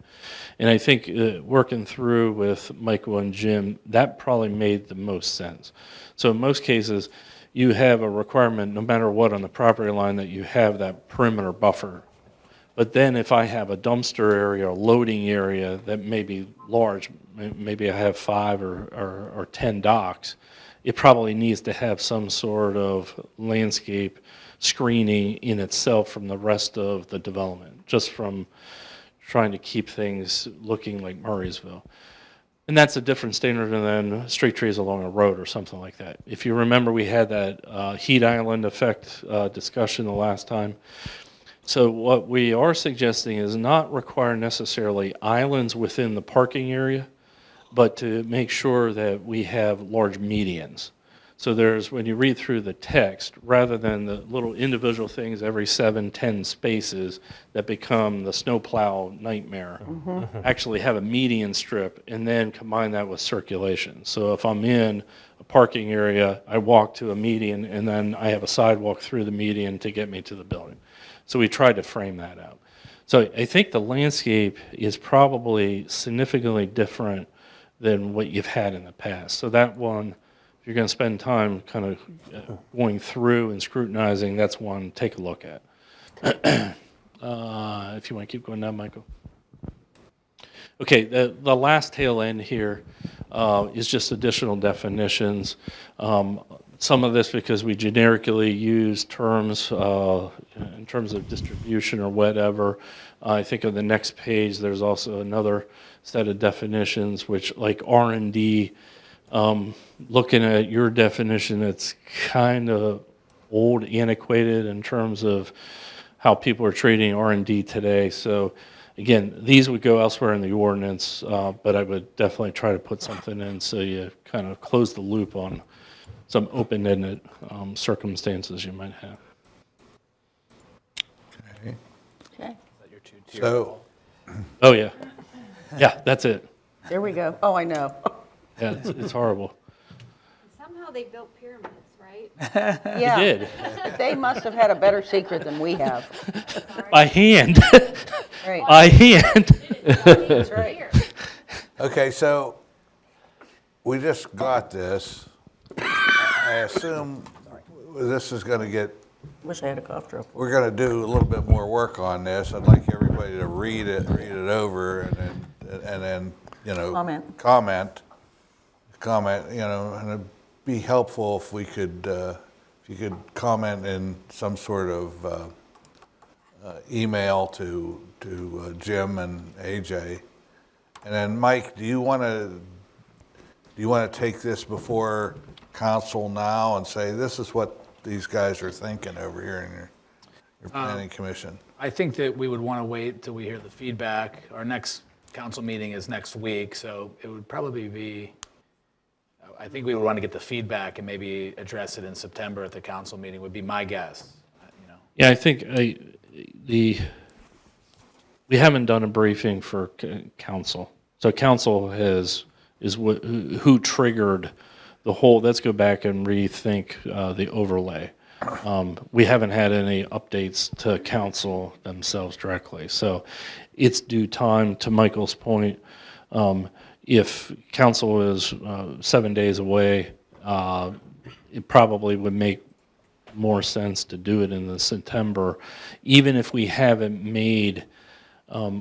And I think working through with Michael and Jim, that probably made the most sense. So in most cases, you have a requirement, no matter what, on the property line that you have that perimeter buffer. But then if I have a dumpster area or loading area that may be large, maybe I have 5 or 10 docks, it probably needs to have some sort of landscape screening in itself from the rest of the development, just from trying to keep things looking like Murraysville. And that's a different standard than straight trees along a road or something like that. If you remember, we had that heat island effect discussion the last time. So what we are suggesting is not require necessarily islands within the parking area, but to make sure that we have large medians. So there's, when you read through the text, rather than the little individual things every 7, 10 spaces that become the snowplow nightmare, actually have a median strip and then combine that with circulation. So if I'm in a parking area, I walk to a median and then I have a sidewalk through the median to get me to the building. So we tried to frame that out. So I think the landscape is probably significantly different than what you've had in the past. So that one, if you're going to spend time kind of going through and scrutinizing, that's one to take a look at. If you want to keep going down, Michael. Okay, the last tail end here is just additional definitions. some of this because we generically use terms in terms of distribution or whatever. I think on the next page, there's also another set of definitions, which like R&D, looking at your definition, it's kind of old, antiquated in terms of how people are treating R&D today. So again, these would go elsewhere in the ordinance, but I would definitely try to put something in so you kind of close the loop on some open-ended circumstances you might have. Okay. Okay, So, Oh, yeah. Yeah, that's it. there we go. Oh, I know. Yeah, it's horrible. Somehow they built pyramids, right? Yeah. did. They must have had a better secret than we have. By hand. Right. By hand. That's right. okay, so we just got this. I assume this is going to get, Wish I had a cough drop. we're going to do a little bit more work on this. I'd like everybody to read it over, and then you know, comment, you know, and it'd be helpful if we could, if you could comment in some sort of email to Jim and AJ. And then Mike, do you want to take this before council now and say, this is what these guys are thinking over here in your planning commission? I think that we would want to wait till we hear the feedback. Our next council meeting is next week, so it would probably be, I think we would want to get the feedback and maybe address it in September at the council meeting would be my guess. You know. Yeah, I think we haven't done a briefing for council. So council is who triggered the whole, let's go back and rethink the overlay. We haven't had any updates to council themselves directly. So it's due time, to Michael's point. If council is 7 days away, it probably would make more sense to do it in the September. Even if we haven't made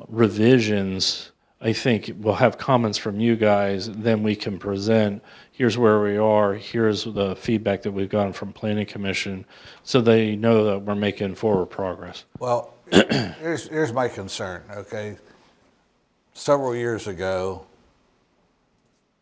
revisions, I think we'll have comments from you guys, then we can present, here's where we are, here's the feedback that we've gotten from Planning Commission, so they know that we're making forward progress. Well, here's my concern, okay? Several years ago,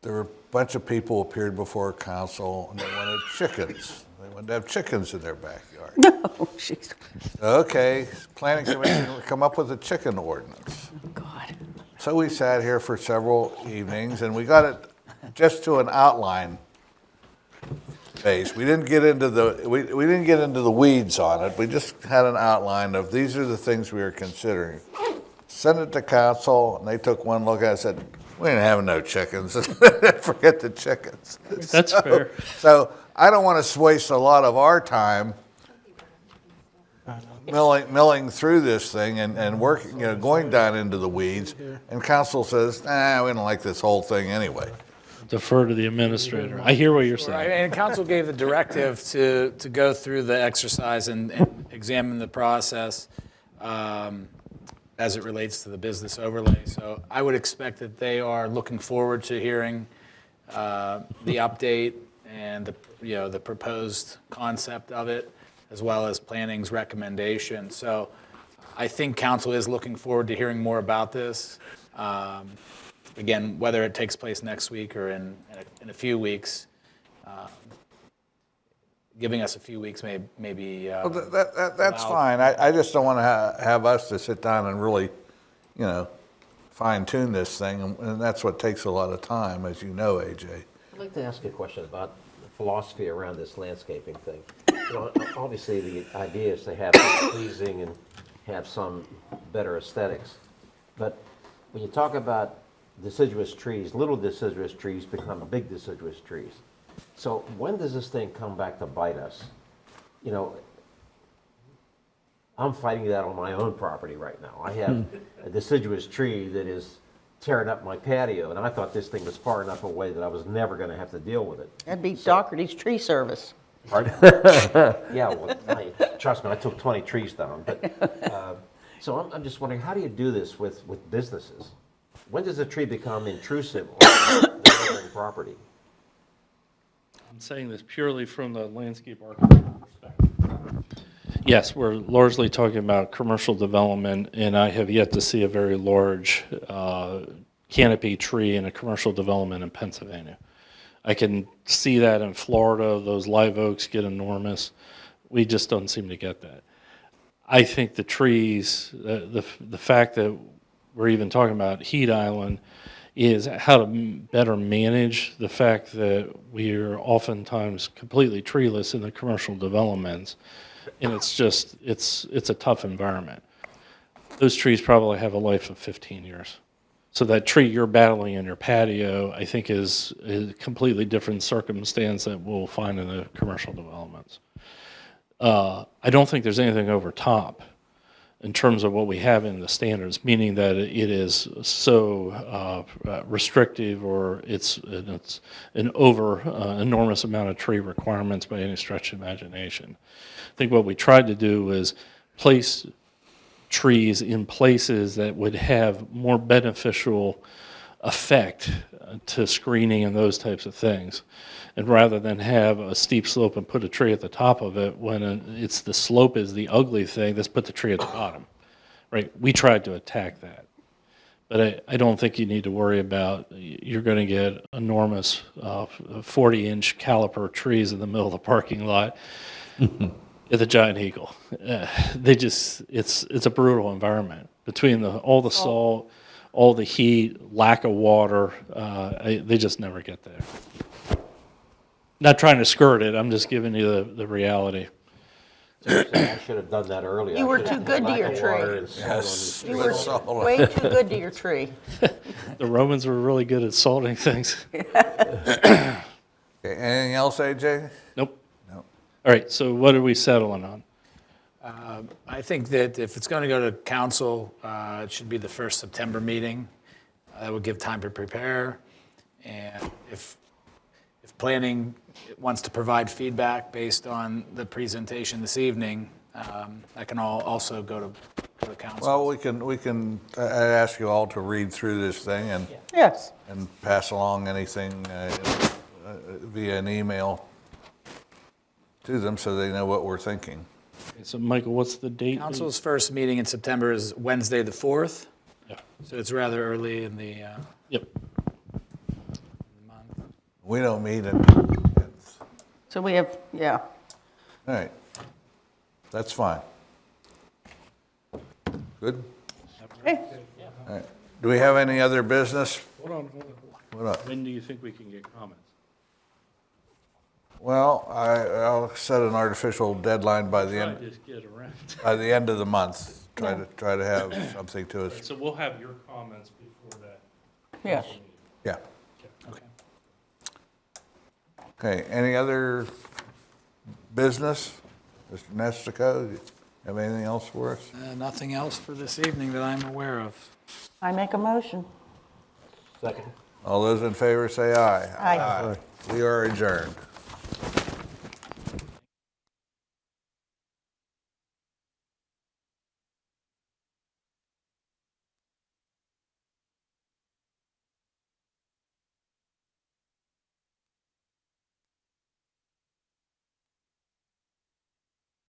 there were a bunch of people appeared before council and they wanted chickens. They wanted to have chickens in their backyard. No, jeez. Okay, Planning Commission would come up with a chicken ordinance. Oh, God. So we sat here for several evenings and we got it just to an outline phase. We didn't get into we didn't get into the weeds on it. We just had an outline of these are the things we were considering. Sent it to council and they took one look at it and said, we ain't having no chickens. Forget the chickens. That's fair. So I don't want to waste a lot of our time milling through this thing and working, you know, going down into the weeds. And council says, we don't like this whole thing anyway. Defer to the administrator. I hear what you're Right, saying. and council gave the directive to go through the exercise and examine the process as it relates to the business overlay. So I would expect that they are looking forward to hearing the update and the proposed concept of it, as well as planning's recommendation. So I think council is looking forward to hearing more about this. Again, whether it takes place next week or in a few weeks, giving us a few weeks may be. Well, that's fine. I just don't want to have us to sit down and really, you know, fine tune this thing, and that's what takes a lot of time, as you know, AJ. I'd like to ask you a question about the philosophy around this landscaping thing. You know, obviously the idea is to have it pleasing and have some better aesthetics, but when you talk about deciduous trees, little deciduous trees become big deciduous trees. So when does this thing come back to bite us? You know, I'm fighting that on my own property right now. I have a deciduous tree that is tearing up my patio, and I thought this thing was far enough away that I was never going to have to deal with it. That'd be Doherty's Tree Service. Pardon? Yeah, well, trust me, I took 20 trees down. But, so I'm just wondering, how do you do this with businesses? When does a tree become intrusive on neighboring property? I'm saying this purely from the landscape architect perspective. Yes, we're largely talking about commercial development, and I have yet to see a very large canopy tree in a commercial development in Pennsylvania. I can see that in Florida, those live oaks get enormous. We just don't seem to get that. I think the trees, the fact that we're even talking about heat island is how to better manage the fact that we are oftentimes completely treeless in the commercial developments. And it's just, it's a tough environment. Those trees probably have a life of 15 years. So that tree you're battling in your patio, I think is a completely different circumstance that we'll find in the commercial developments. I don't think there's anything over top in terms of what we have in the standards, meaning that it is so restrictive or it's an over enormous amount of tree requirements by any stretch of imagination. I think what we tried to do is place trees in places that would have more beneficial effect to screening and those types of things. And rather than have a steep slope and put a tree at the top of it, when it's the slope is the ugly thing, let's put the tree at the bottom, right? We tried to attack that. But I don't think you need to worry about, you're going to get enormous 40-inch caliper trees in the middle of the parking lot at the Giant Eagle. They just, it's a brutal environment. Between all the salt, all the heat, lack of water, they just never get there. Not trying to skirt it, I'm just giving you the reality. I should have done that earlier. You were too good to your tree. Yes. You were way too good to your tree. The Romans were really good at salting things. Okay, anything else, AJ? Nope. No. All right, so what are we settling on? I think that if it's going to go to council, it should be the first September meeting. That would give time to prepare. And if planning wants to provide feedback based on the presentation this evening, that can also go to council. Well, we can. I ask you all to read through this thing and Yes. and pass along anything via an email to them so they know what we're thinking. So, Michael, what's the date? Council's first meeting in September is Wednesday the 4th. Yeah. So it's rather early in the Yep. month. We don't meet it. So we have, yeah. All right. That's fine. Good? Okay. All right. Do we have any other business? Hold on. What up? When do you think we can get comments? Well, I'll set an artificial deadline by the end. Just get around. By the end of the month. Try to have something to us. So we'll have your comments before that. Yes. Yeah. Okay. Okay. Any other business? Mr. Nestico, do you have anything else for us? Nothing else for this evening that I'm aware of. I make a motion. Second. All those in favor say aye. Aye. We are adjourned.